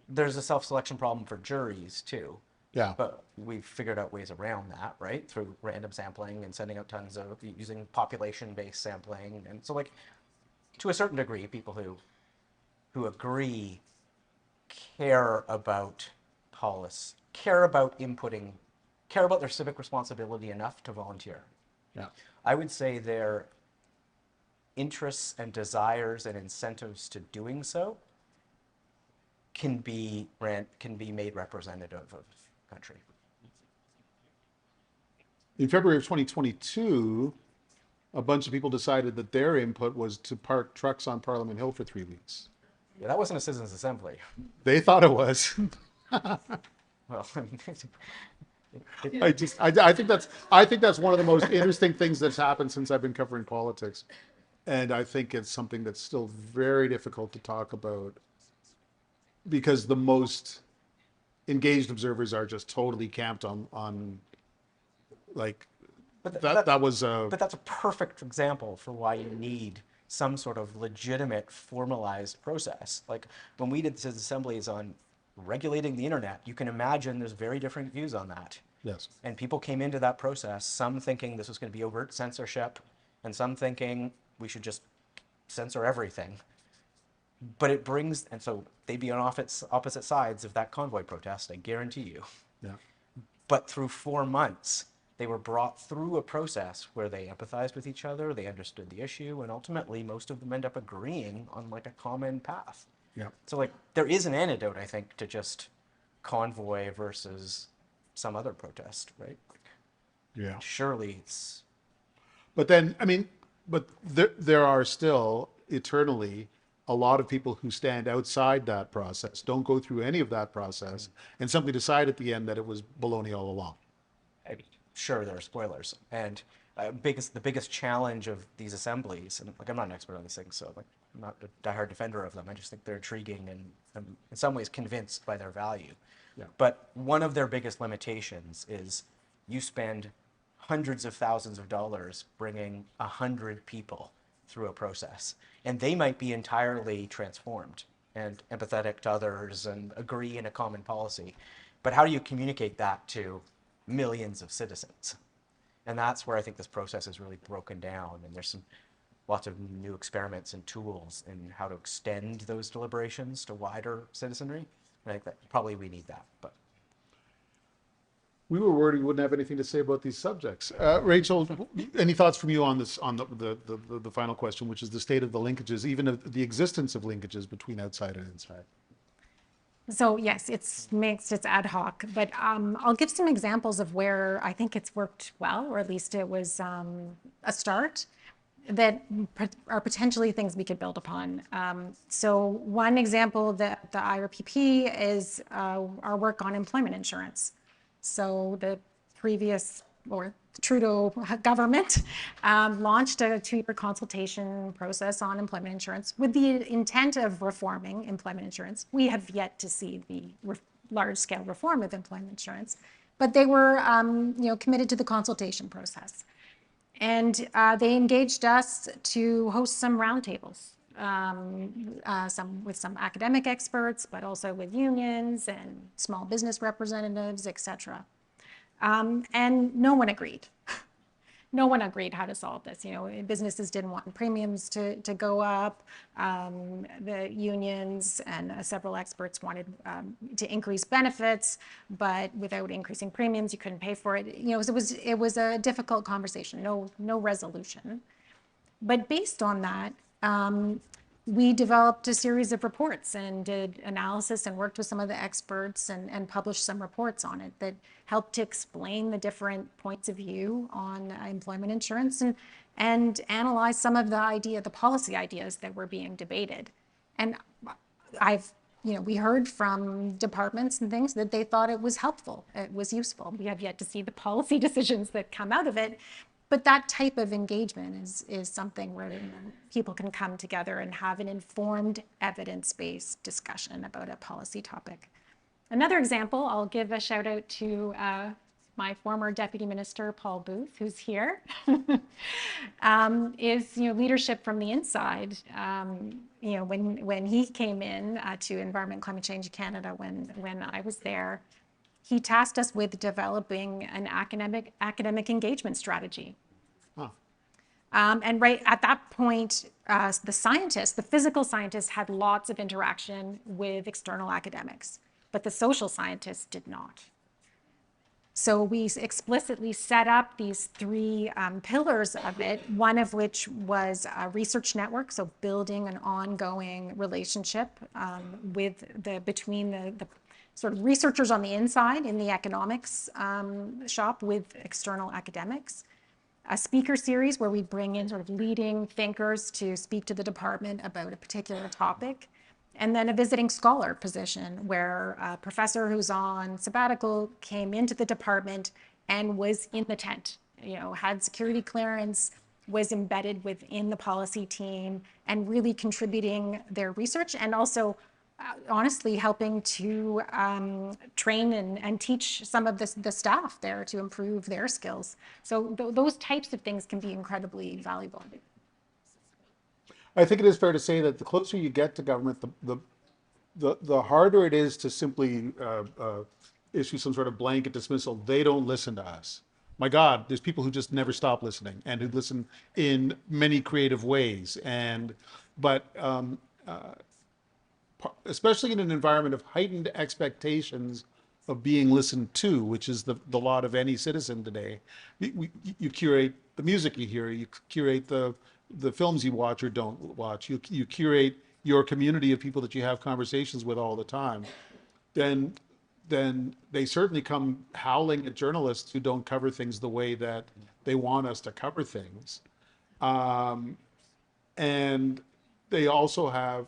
S3: there's a self-selection problem for juries too.
S2: Yeah.
S3: But we've figured out ways around that, right? Through random sampling and sending out tons of, using population-based sampling. And so, like, to a certain degree, people who agree care about policy, care about inputting, care about their civic responsibility enough to volunteer.
S2: Yeah.
S3: I would say their interests and desires and incentives to doing so can be made representative of country.
S2: In February of 2022, a bunch of people decided that their input was to park trucks on Parliament Hill for 3 weeks.
S3: Yeah, that wasn't a citizens' assembly.
S2: They thought it was.
S3: Well, I mean,
S2: I think that's one of the most interesting things that's happened since I've been covering politics. And I think it's something that's still very difficult to talk about because the most engaged observers are just totally camped on like
S3: but
S2: that was a
S3: but that's a perfect example for why you need some sort of legitimate, formalized process. Like when we did citizens' assemblies on regulating the internet, you can imagine there's very different views on that.
S2: yes.
S3: And people came into that process, some thinking this was going to be overt censorship, and some thinking we should just censor everything. But it brings, and so they'd be on opposite sides of that convoy protest, I guarantee you.
S2: Yeah.
S3: But through 4 months, they were brought through a process where they empathized with each other, they understood the issue, and ultimately most of them end up agreeing on like a common path.
S2: Yeah.
S3: So like there is an antidote, I think, to just convoy versus some other protest, right?
S2: Yeah.
S3: Surely it's,
S2: But then, I mean, but there are still eternally a lot of people who stand outside that process, don't go through any of that process, and simply decide at the end that it was baloney all along.
S3: I mean, sure, there are spoilers. And the biggest challenge of these assemblies, and like I'm not an expert on these things, so like I'm not a diehard defender of them. I just think they're intriguing and I'm in some ways convinced by their value.
S2: Yeah.
S3: But one of their biggest limitations is you spend hundreds of thousands of dollars bringing 100 people through a process, and they might be entirely transformed and empathetic to others and agree in a common policy. But how do you communicate that to millions of citizens? And that's where I think this process is really broken down, and there's lots of new experiments and tools in how to extend those deliberations to wider citizenry. And I think that probably we need that. But
S2: We were worried we wouldn't have anything to say about these subjects. Rachel, any thoughts from you on this, on the final question, which is the state of the linkages, even of the existence of linkages between outside and inside?
S4: So yes, it's mixed, it's ad hoc, but I'll give some examples of where I think it's worked well, or at least it was a start that are potentially things we could build upon. So one example that the IRPP is our work on employment insurance. So the previous, or Trudeau government launched a 2-year consultation process on employment insurance with the intent of reforming employment insurance. We have yet to see the large-scale reform of employment insurance, but they were committed to the consultation process. And they engaged us to host some roundtables, with some academic experts, but also with unions and small business representatives, et cetera. And no one agreed. No one agreed how to solve this. Businesses didn't want premiums to go up. The unions and several experts wanted to increase benefits, but without increasing premiums, you couldn't pay for it. It was a difficult conversation. No resolution. But based on that, we developed a series of reports and did analysis and worked with some of the experts and published some reports on it that helped to explain the different points of view on employment insurance and analyze some of the policy ideas that were being debated. And we heard from departments and things that they thought it was helpful, it was useful. We have yet to see the policy decisions that come out of it. But that type of engagement is something where people can come together and have an informed, evidence-based discussion about a policy topic. Another example, I'll give a shout out to my former Deputy Minister, Paul Booth, who's here, is leadership from the inside. When he came in to Environment and Climate Change Canada when I was there, he tasked us with developing an academic engagement strategy.
S2: Huh.
S4: And right at that point, the physical scientists had lots of interaction with external academics, but the social scientists did not. So we explicitly set up these three pillars of it, one of which was a research network, so building an ongoing relationship between the sort of researchers on the inside in the economics shop with external academics. A speaker series where we bring in sort of leading thinkers to speak to the department about a particular topic. And then a visiting scholar position where a professor who's on sabbatical came into the department and was in the tent, had security clearance, was embedded within the policy team and really contributing their research and also honestly helping to train and teach some of the staff there to improve their skills. So those types of things can be incredibly valuable.
S2: I think it is fair to say that the closer you get to government, the harder it is to simply issue some sort of blanket dismissal. They don't listen to us. My God, there's people who just never stop listening and who listen in many creative ways. But especially in an environment of heightened expectations of being listened to, which is the lot of any citizen today, you curate the music you hear, you curate the films you watch or don't watch, you curate your community of people that you have conversations with all the time, then they certainly come howling at journalists who don't cover things the way that they want us to cover things. And they also have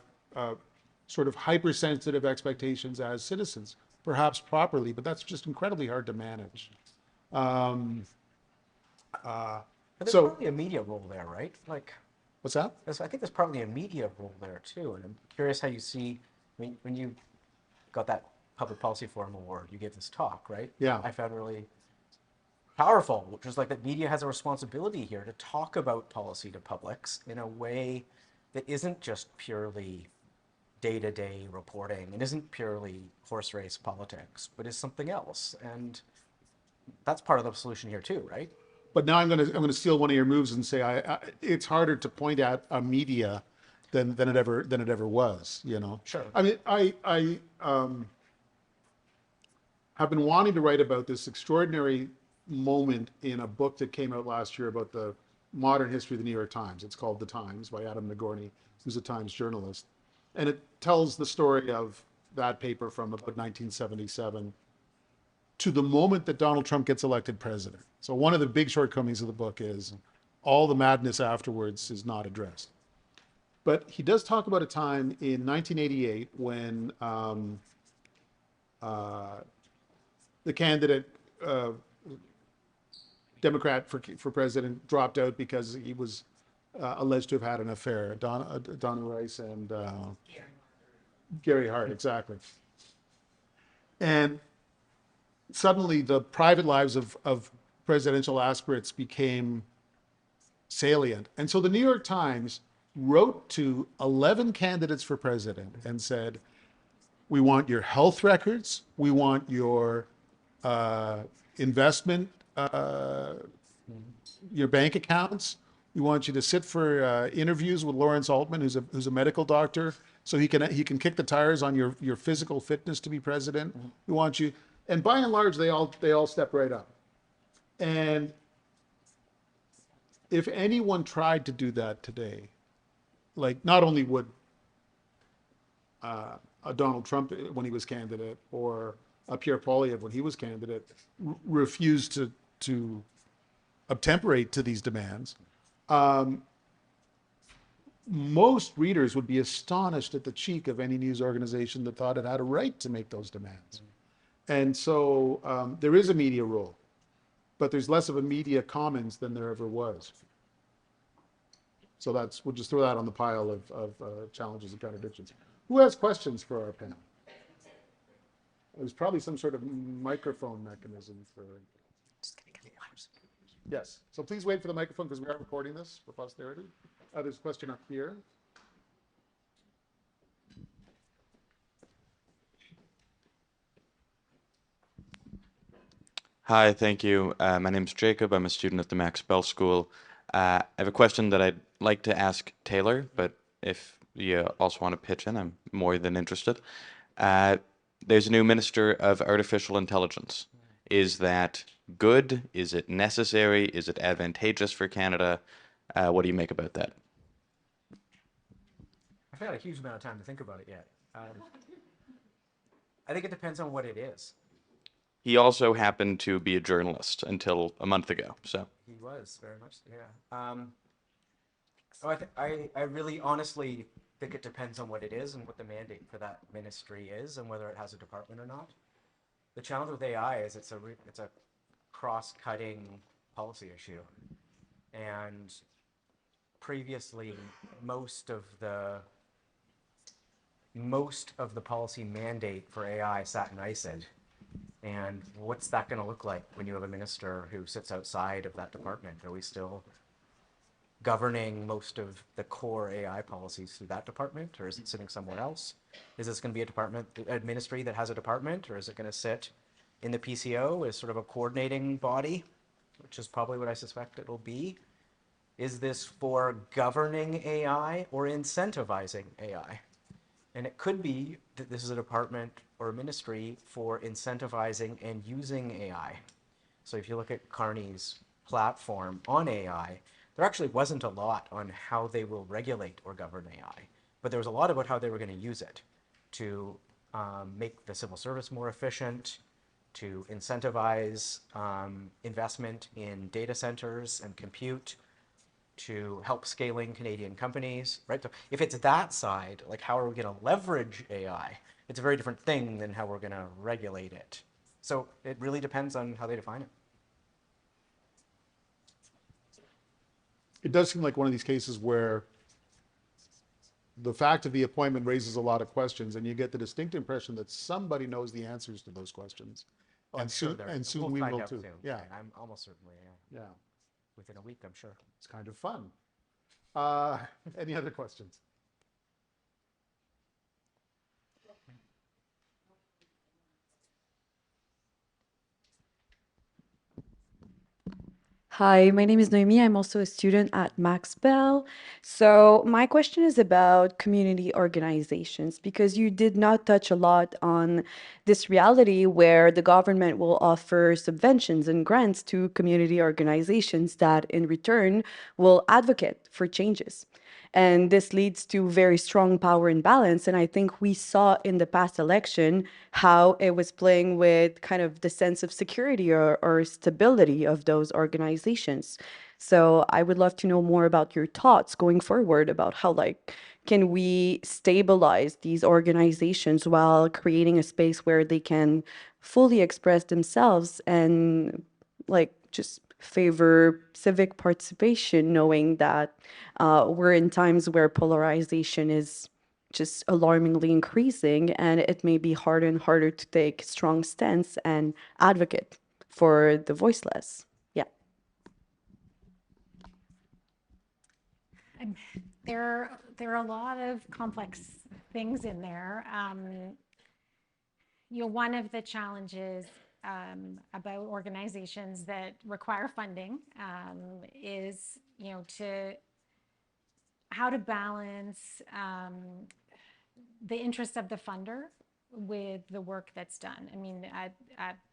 S2: sort of hypersensitive expectations as citizens, perhaps properly, but that's just incredibly hard to manage.
S3: But there's
S2: So,
S3: probably a media role there, right? Like,
S2: what's that?
S3: I think there's probably a media role there too. And I'm curious how you see, when you got that Public Policy Forum award, you gave this talk, right?
S2: Yeah.
S3: I found really powerful, which was like that media has a responsibility here to talk about policy to publics in a way that isn't just purely day-to-day reporting and isn't purely horse race politics, but is something else. And that's part of the solution here too, right?
S2: But now I'm gonna steal one of your moves and say it's harder to point at a media than it ever was.
S3: Sure.
S2: I mean, I have been wanting to write about this extraordinary moment in a book that came out last year about the modern history of the New York Times. It's called The Times by Adam Nagorny, who's a Times journalist, and it tells the story of that paper from about 1977 to the moment that Donald Trump gets elected president. So one of the big shortcomings of the book is all the madness afterwards is not addressed. But he does talk about a time in 1988 when the candidate, Democrat for president, dropped out because he was alleged to have had an affair. Donna Rice and Gary Hart, exactly. And suddenly the private lives of presidential aspirants became salient. And so the New York Times wrote to 11 candidates for president and said, we want your health records, we want your investment, your bank accounts, we want you to sit for interviews with Lawrence Altman, who's a medical doctor, so he can kick the tires on your physical fitness to be president. We want you, and by and large, they all step right up. And if anyone tried to do that today, like not only would a Donald Trump when he was candidate or a Pierre Poilievre when he was candidate refuse to obtemporate to these demands, most readers would be astonished at the cheek of any news organization that thought it had a right to make those demands. And so there is a media role, but there's less of a media commons than there ever was. So we'll just throw that on the pile of challenges and contradictions. Who has questions for our panel? There's probably some sort of microphone mechanism for. Yes, so please wait for the microphone because we are recording this for posterity. There's a question up here.
S5: Hi, thank you. My name's Jacob. I'm a student at the Max Bell School. I have a question that I'd like to ask Taylor, but if you also want to pitch in, I'm more than interested. There's a new Minister of Artificial Intelligence, Is that good? Is it necessary? Is it advantageous for Canada? What do you make about that?
S3: I've had a huge amount of time to think about it yet. I think it depends on what it is.
S5: He also happened to be a journalist until a month ago, so.
S3: He was very much, yeah. I really honestly think it depends on what it is and what the mandate for that ministry is and whether it has a department or not. The challenge with AI is it's a cross-cutting policy issue, and previously most of the policy mandate for AI sat in ISID. And what's that going to look like when you have a minister who sits outside of that department? Are we still governing most of the core AI policies through that department, or is it sitting somewhere else? Is this going to be a ministry that has a department, or is it going to sit in the PCO as sort of a coordinating body, which is probably what I suspect it will be? Is this for governing AI or incentivizing AI? And it could be that this is a department or a ministry for incentivizing and using AI. So if you look at Carney's platform on AI, there actually wasn't a lot on how they will regulate or govern AI, but there was a lot about how they were going to use it to make the civil service more efficient, to incentivize investment in data centers and compute, to help scaling Canadian companies, right? So if it's that side, like how are we going to leverage AI? It's a very different thing than how we're going to regulate it. So it really depends on how they define it.
S2: It does seem like one of these cases where the fact of the appointment raises a lot of questions, and you get the distinct impression that somebody knows the answers to those questions.
S3: Oh, I'm sure there.
S2: And soon
S3: We'll
S2: we
S3: find
S2: will
S3: out
S2: too.
S3: soon.
S2: Yeah,
S3: I'm almost certainly,
S2: yeah.
S3: within a week, I'm sure.
S2: It's kind of fun. Any other questions?
S6: Hi, my name is Noemi. I'm also a student at McGill. So my question is about community organizations, because you did not touch a lot on this reality where the government will offer subventions and grants to community organizations that in return will advocate for changes. And this leads to very strong power imbalance. And I think we saw in the past election how it was playing with kind of the sense of security or stability of those organizations. So I would love to know more about your thoughts going forward about how, like, can we stabilize these organizations while creating a space where they can fully express themselves and, like, just favor civic participation, knowing that we're in times where polarization is just alarmingly increasing, and it may be harder and harder to take strong stance and advocate for the voiceless. Yeah.
S4: There are a lot of complex things in there. One of the challenges about organizations that require funding is, how to balance the interest of the funder with the work that's done. I mean, at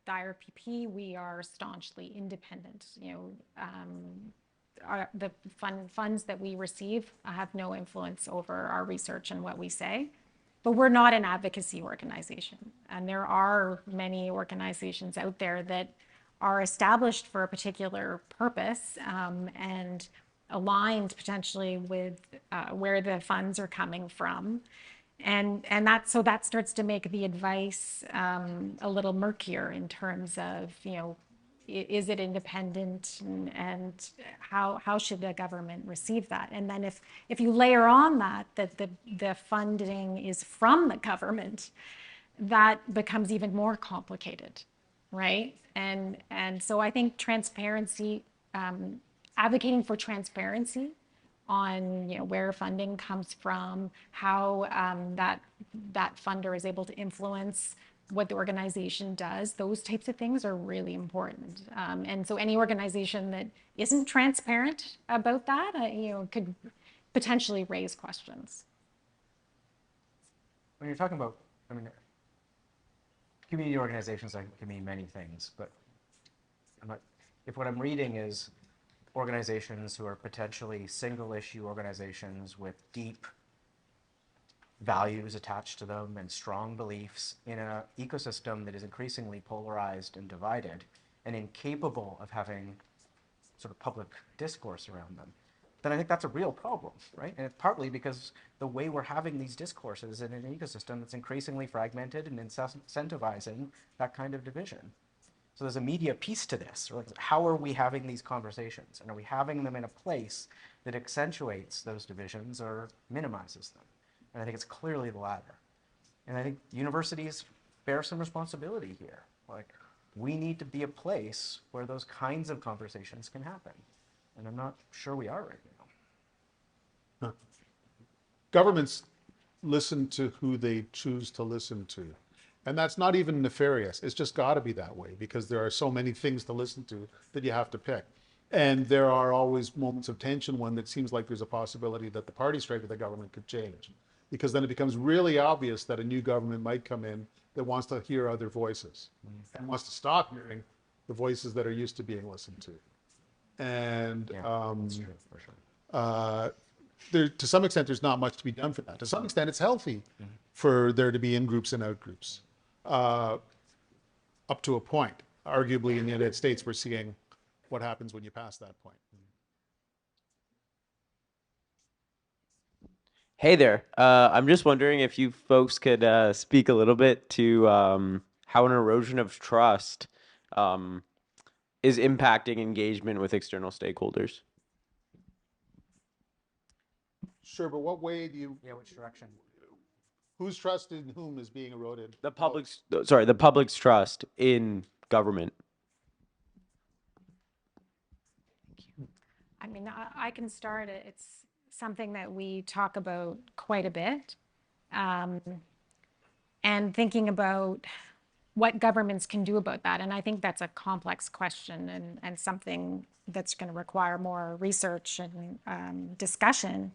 S4: the IRPP, we are staunchly independent. The funds that we receive have no influence over our research and what we say. But we're not an advocacy organization. And there are many organizations out there that are established for a particular purpose and aligned potentially with where the funds are coming from. And that starts to make the advice a little murkier in terms of, is it independent, and how should the government receive that? And then if you layer on that the funding is from the government, that becomes even more complicated, right? And so I think transparency, advocating for transparency on where funding comes from, how that funder is able to influence what the organization does, those types of things are really important. And so any organization that isn't transparent about that, could potentially raise questions.
S3: When you're talking about, community organizations can mean many things, but if what I'm reading is organizations who are potentially single issue organizations with deep values attached to them and strong beliefs in an ecosystem that is increasingly polarized and divided and incapable of having sort of public discourse around them, then I think that's a real problem, right? And it's partly because the way we're having these discourses in an ecosystem that's increasingly fragmented and incentivizing that kind of division. So there's a media piece to this. Like, how are we having these conversations? And are we having them in a place that accentuates those divisions or minimizes them? And I think it's clearly the latter. And I think universities bear some responsibility here. Like, we need to be a place where those kinds of conversations can happen. And I'm not sure we are right now.
S2: Governments listen to who they choose to listen to. And that's not even nefarious. It's just got to be that way because there are so many things to listen to that you have to pick. And there are always moments of tension when it seems like there's a possibility that the party strength of the government could change. Because then it becomes really obvious that a new government might come in that wants to hear other voices and wants to stop hearing the voices that are used to being listened to. And
S3: That's true, for sure.
S2: there, to some extent, there's not much to be done for that. To some extent, it's healthy for there to be in-groups and out-groups. Up to a point. Arguably, in the United States, we're seeing what happens when you pass that point.
S7: Hey there. I'm just wondering if you folks could speak a little bit to how an erosion of trust is impacting engagement with external stakeholders.
S2: Sure, but what way do you,
S3: Yeah, which direction?
S2: whose trust in whom is being eroded?
S7: The public's trust in government.
S4: I mean, I can start it. It's something that we talk about quite a bit. And thinking about what governments can do about that. And I think that's a complex question and something that's going to require more research and discussion.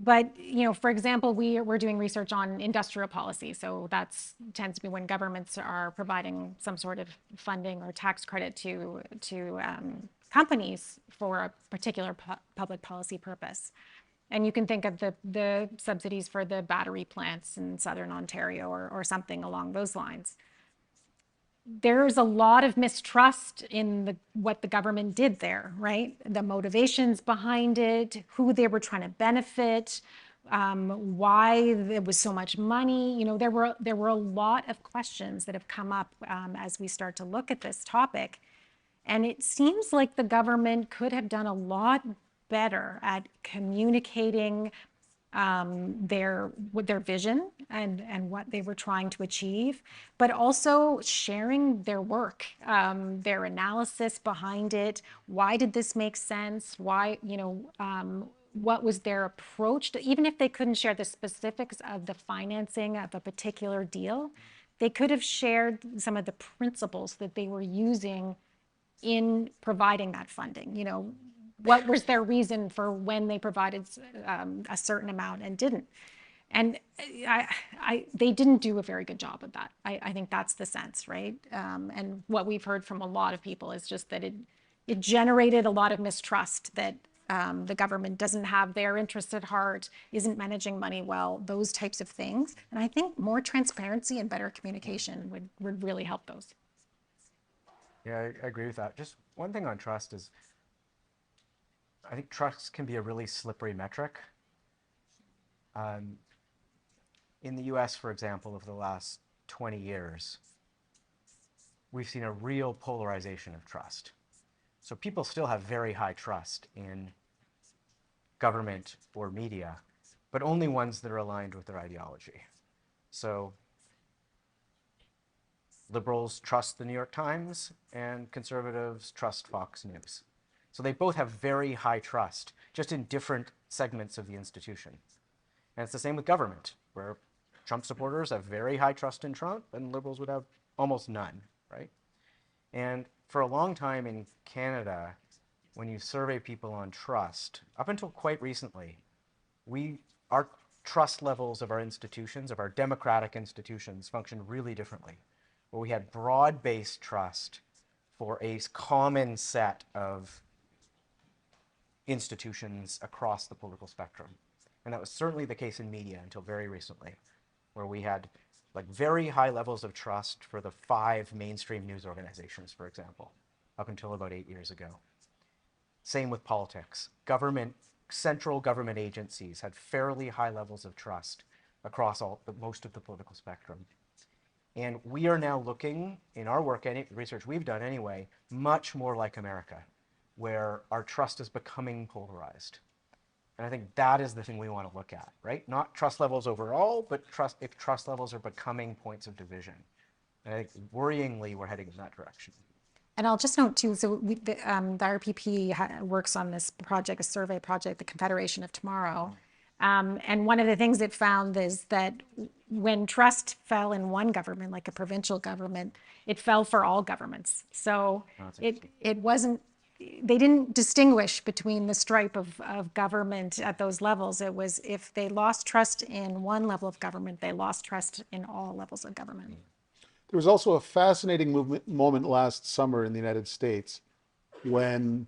S4: But, you know, for example, we're doing research on industrial policy. So that's tends to be when governments are providing some sort of funding or tax credit to companies for a particular public policy purpose. And you can think of the subsidies for the battery plants in Southern Ontario or something along those lines. There's a lot of mistrust in what the government did there, right? The motivations behind it, who they were trying to benefit, why there was so much money. You know, there were a lot of questions that have come up as we start to look at this topic. And it seems like the government could have done a lot better at communicating their vision and what they were trying to achieve, but also sharing their work, their analysis behind it. Why did this make sense? Why, you know, what was their approach to, even if they couldn't share the specifics of the financing of a particular deal, they could have shared some of the principles that they were using in providing that funding. You know, what was their reason for when they provided a certain amount and didn't? And they didn't do a very good job of that. I think that's the sense, right? And what we've heard from a lot of people is just that it generated a lot of mistrust that the government doesn't have their interests at heart, isn't managing money well, those types of things. And I think more transparency and better communication would really help those.
S3: Yeah, I agree with that. Just one thing on trust is, I think trust can be a really slippery metric. In the US, for example, over the last 20 years, we've seen a real polarization of trust. So people still have very high trust in government or media, but only ones that are aligned with their ideology. So liberals trust the New York Times and conservatives trust Fox News. So they both have very high trust, just in different segments of the institution. And it's the same with government, where Trump supporters have very high trust in Trump and liberals would have almost none, right? And for a long time in Canada, when you survey people on trust, up until quite recently, our trust levels of our institutions, of our democratic institutions, function really differently. Where we had broad-based trust for a common set of institutions across the political spectrum. And that was certainly the case in media until very recently, where we had like very high levels of trust for the 5 mainstream news organizations, for example, up until about 8 years ago. Same with politics. Central government agencies had fairly high levels of trust across most of the political spectrum. And we are now looking, in our work, any research we've done anyway, much more like America, where our trust is becoming polarized. And I think that is the thing we want to look at, right? Not trust levels overall, but if trust levels are becoming points of division. And I think worryingly, we're heading in that direction.
S4: And I'll just note too, so the RPP works on this project, a survey project, the Confederation of Tomorrow. And one of the things it found is that when trust fell in one government, like a provincial government, it fell for all governments. So it wasn't, they didn't distinguish between the stripe of government at those levels. It was if they lost trust in one level of government, they lost trust in all levels of government.
S2: There was also a fascinating moment last summer in the United States when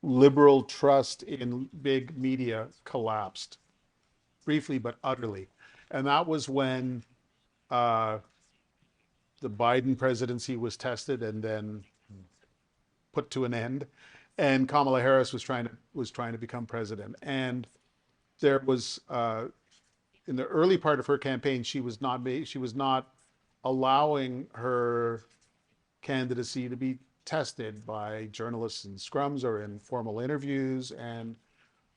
S2: liberal trust in big media collapsed, briefly but utterly. And that was when the Biden presidency was tested and then put to an end, and Kamala Harris was trying to become president. And there was in the early part of her campaign, she was not allowing her candidacy to be tested by journalists in scrums or in formal interviews. And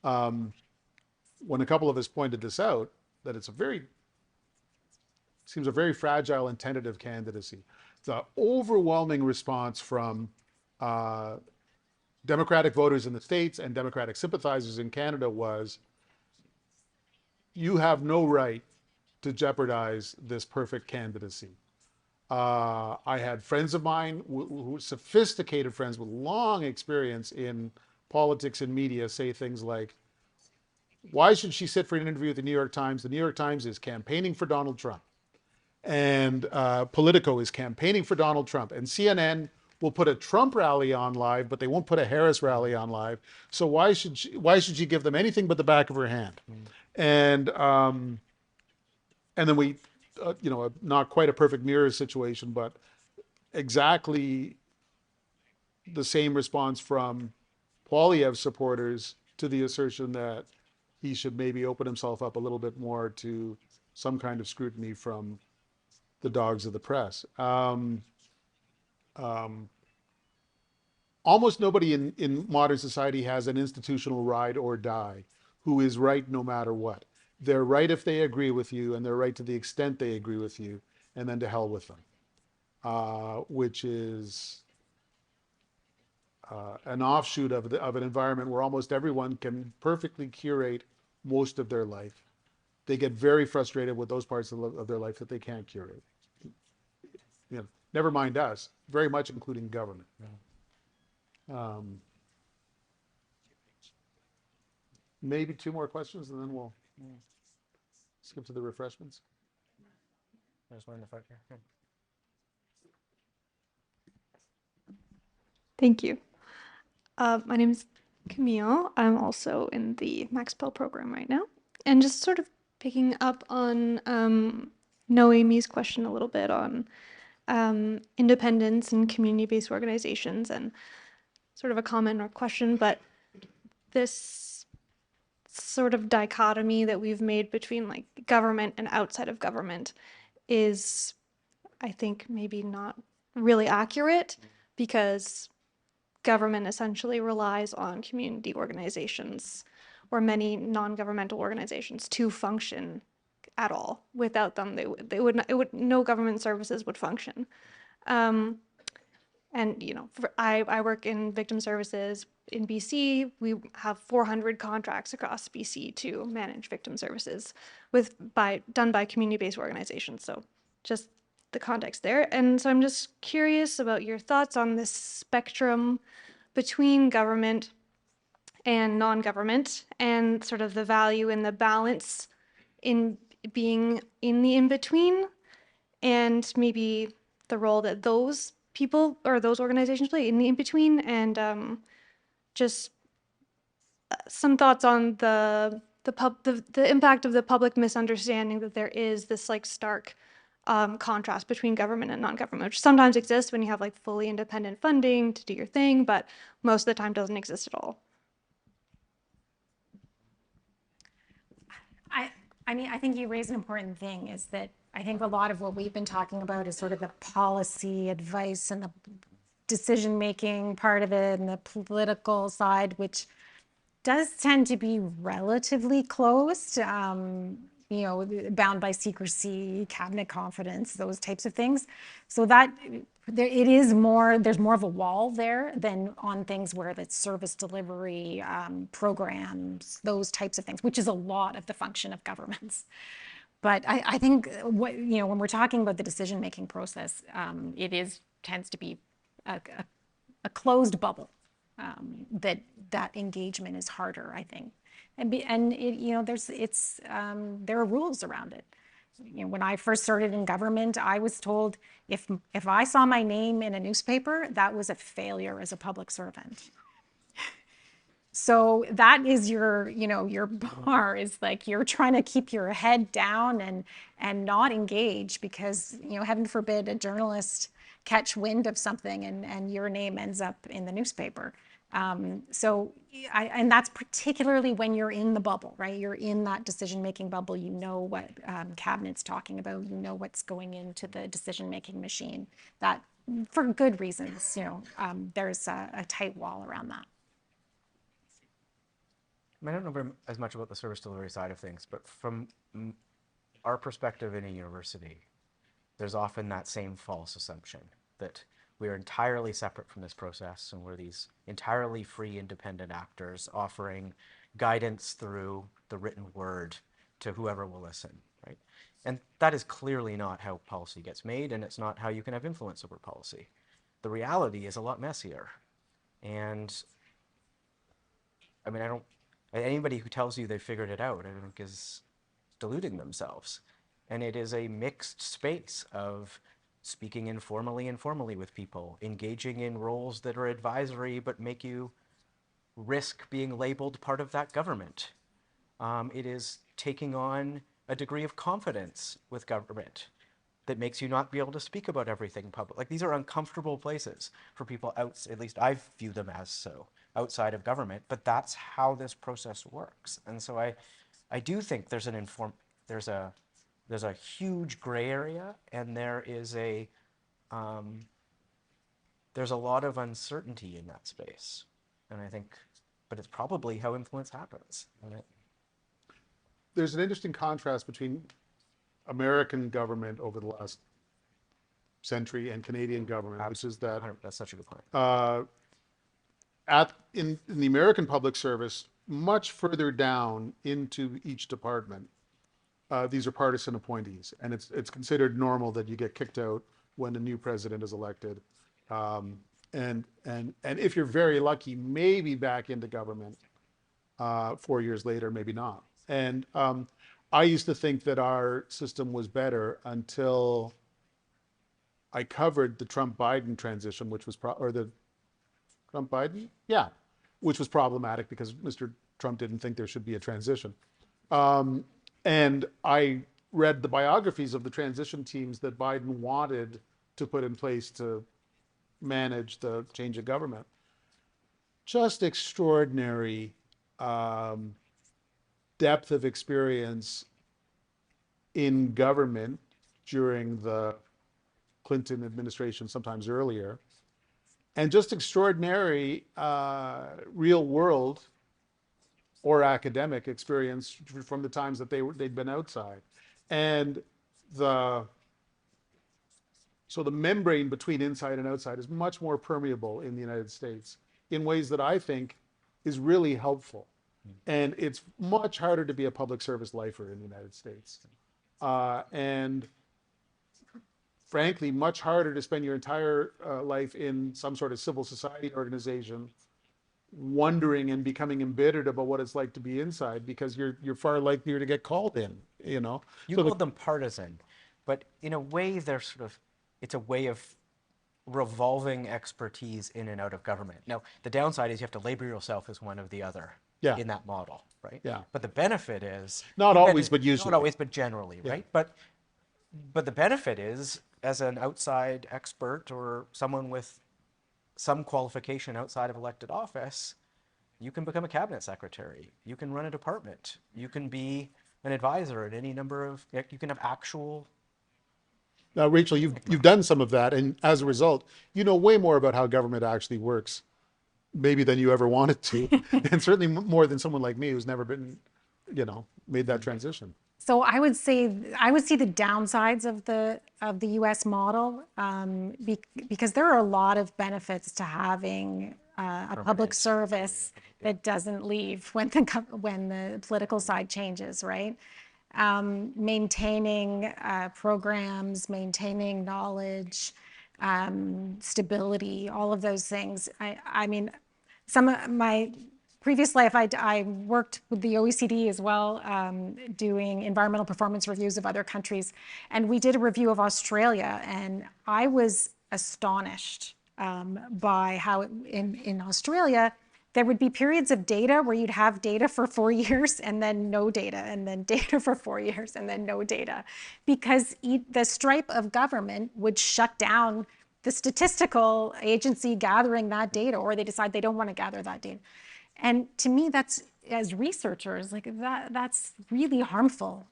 S2: when a couple of us pointed this out, that seems a very fragile and tentative candidacy, the overwhelming response from Democratic voters in the States and Democratic sympathizers in Canada was, you have no right to jeopardize this perfect candidacy. I had friends of mine, who sophisticated friends with long experience in politics and media, say things like, why should she sit for an interview at the New York Times? The New York Times is campaigning for Donald Trump. And Politico is campaigning for Donald Trump. And CNN will put a Trump rally on live, but they won't put a Harris rally on live. So why should she give them anything but the back of her hand? And then we, not quite a perfect mirror situation, but exactly the same response from Poilievre supporters to the assertion that he should maybe open himself up a little bit more to some kind of scrutiny from the dogs of the press. Almost nobody in modern society has an institutional ride or die who is right no matter what. They're right if they agree with you, and they're right to the extent they agree with you, and then to hell with them, which is an offshoot of an environment where almost everyone can perfectly curate most of their life. They get very frustrated with those parts of their life that they can't curate. Never mind us, very much including government. Maybe 2 more questions, and then we'll skip to the refreshments.
S3: There's one in the front here.
S8: Thank you. My name is Camille. I'm also in the Max Pell program right now. And just sort of picking up on Noemi's question a little bit on independence and community-based organizations, and sort of a comment or question, but this sort of dichotomy that we've made between like government and outside of government is, I think, maybe not really accurate, because government essentially relies on community organizations or many non-governmental organizations to function at all. Without them, no government services would function. And I work in victim services in BC. We have 400 contracts across BC to manage victim services done by community-based organizations. So just the context there. And so I'm just curious about your thoughts on this spectrum between government and non-government, and sort of the value and the balance in being in the in-between, and maybe the role that those people or those organizations play in the in-between, and just some thoughts on the impact of the public misunderstanding that there is this like stark contrast between government and non-government, which sometimes exists when you have like fully independent funding to do your thing, but most of the time doesn't exist at all.
S4: I mean, I think you raise an important thing, is that I think a lot of what we've been talking about is sort of the policy advice and the decision-making part of it and the political side, which does tend to be relatively closed, you know, bound by secrecy, cabinet confidence, those types of things. So that it is more, there's more of a wall there than on things where that's service delivery, programs, those types of things, which is a lot of the function of governments. But I think what, you know, when we're talking about the decision-making process, it tends to be a closed bubble. That engagement is harder, I think, and it, you know, there are rules around it. You know, when I first started in government, I was told if I saw my name in a newspaper, that was a failure as a public servant. So that is your, you know, your bar is like you're trying to keep your head down and not engage, because, you know, heaven forbid a journalist catch wind of something and your name ends up in the newspaper. And that's particularly when you're in the bubble, right? You're in that decision-making bubble. You know what cabinet's talking about. You know what's going into the decision-making machine. That, for good reasons, you know, there's a tight wall around that.
S3: I don't know as much about the service delivery side of things, but from our perspective in a university, there's often that same false assumption that we are entirely separate from this process and we're these entirely free, independent actors offering guidance through the written word to whoever will listen, right? And that is clearly not how policy gets made, and it's not how you can have influence over policy. The reality is a lot messier. And I mean, anybody who tells you they've figured it out, I think, is deluding themselves. And it is a mixed space of speaking informally with people, engaging in roles that are advisory but make you risk being labeled part of that government. It is taking on a degree of confidence with government that makes you not be able to speak about everything public. Like, these are uncomfortable places for people at least I view them as so, outside of government, but that's how this process works. And so I do think there's a huge gray area, and there's a lot of uncertainty in that space. And I think, but it's probably how influence happens.
S2: There's an interesting contrast between American government over the last century and Canadian government, which is that
S3: that's such a good point.
S2: In the American public service, much further down into each department, these are partisan appointees, and it's considered normal that you get kicked out when a new president is elected, and if you're very lucky, maybe back into government 4 years later, maybe not. And I used to think that our system was better until I covered the Trump-Biden transition, which was the Trump-Biden, yeah, which was problematic because Mr. Trump didn't think there should be a transition. And I read the biographies of the transition teams that Biden wanted to put in place to manage the change of government. Just extraordinary depth of experience in government during the Clinton administration, sometimes earlier, and just extraordinary real world or academic experience from the times that they'd been outside. And so the membrane between inside and outside is much more permeable in the United States in ways that I think is really helpful. And it's much harder to be a public service lifer in the United States. And frankly, much harder to spend your entire life in some sort of civil society organization, wondering and becoming embittered about what it's like to be inside, because you're far likelier to get called in, you know.
S3: You called them partisan, but in a way they're it's a way of revolving expertise in and out of government. Now, the downside is you have to label yourself as one of the other
S2: Yeah.
S3: in that model, right?
S2: Yeah.
S3: But the benefit is
S2: Not
S3: you get
S2: always,
S3: to-
S2: but usually.
S3: Not always, but generally, right? But the benefit is, as an outside expert or someone with some qualification outside of elected office, you can become a cabinet secretary. You can run a department. You can be an advisor at any number of. You can have actual.
S2: Now, Rachel, you've done some of that, and as a result, you know way more about how government actually works, maybe than you ever wanted to, and certainly more than someone like me who's never been, made that transition.
S4: So I would say I would see the downsides of the U.S. model because there are a lot of benefits to having a public service that doesn't leave when the political side changes, right? Maintaining programs, maintaining knowledge, stability, all of those things. I mean, some of my previous life, I worked with the OECD as well, doing environmental performance reviews of other countries. And we did a review of Australia, and I was astonished by how in Australia, there would be periods of data where you'd have data for 4 years and then no data, and then data for 4 years and then no data. Because the stripe of government would shut down the statistical agency gathering that data, or they decide they don't want to gather that data. And to me, that's, as researchers, like that's really harmful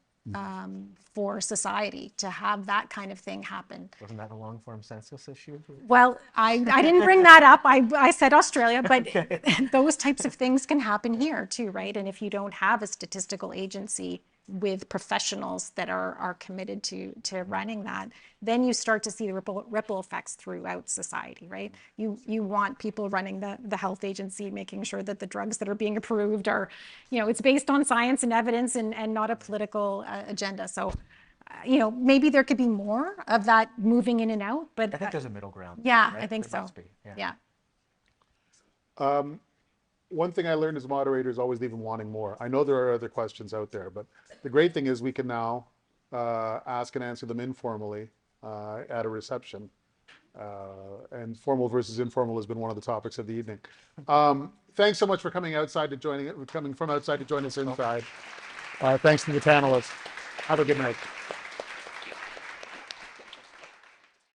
S4: for society to have that kind of thing happen.
S3: Wasn't that a long-form census issue?
S4: Well, I didn't bring that up. I said Australia, but those types of things can happen here too, right? And if you don't have a statistical agency with professionals that are committed to running that, then you start to see the ripple effects throughout society, right? You want people running the health agency, making sure that the drugs that are being approved are, it's based on science and evidence and not a political agenda. So, maybe there could be more of that moving in and out, but
S3: I think there's a middle ground.
S4: yeah,
S3: right?
S4: I think
S3: There
S4: so.
S3: must be,
S4: Yeah.
S2: One thing I learned as a moderator is always leaving wanting more. I know there are other questions out there, but the great thing is we can now ask and answer them informally at a reception. And formal versus informal has been one of the topics of the evening. Thanks so much for coming from outside to join us inside. Thanks to the panelists. Have a good night.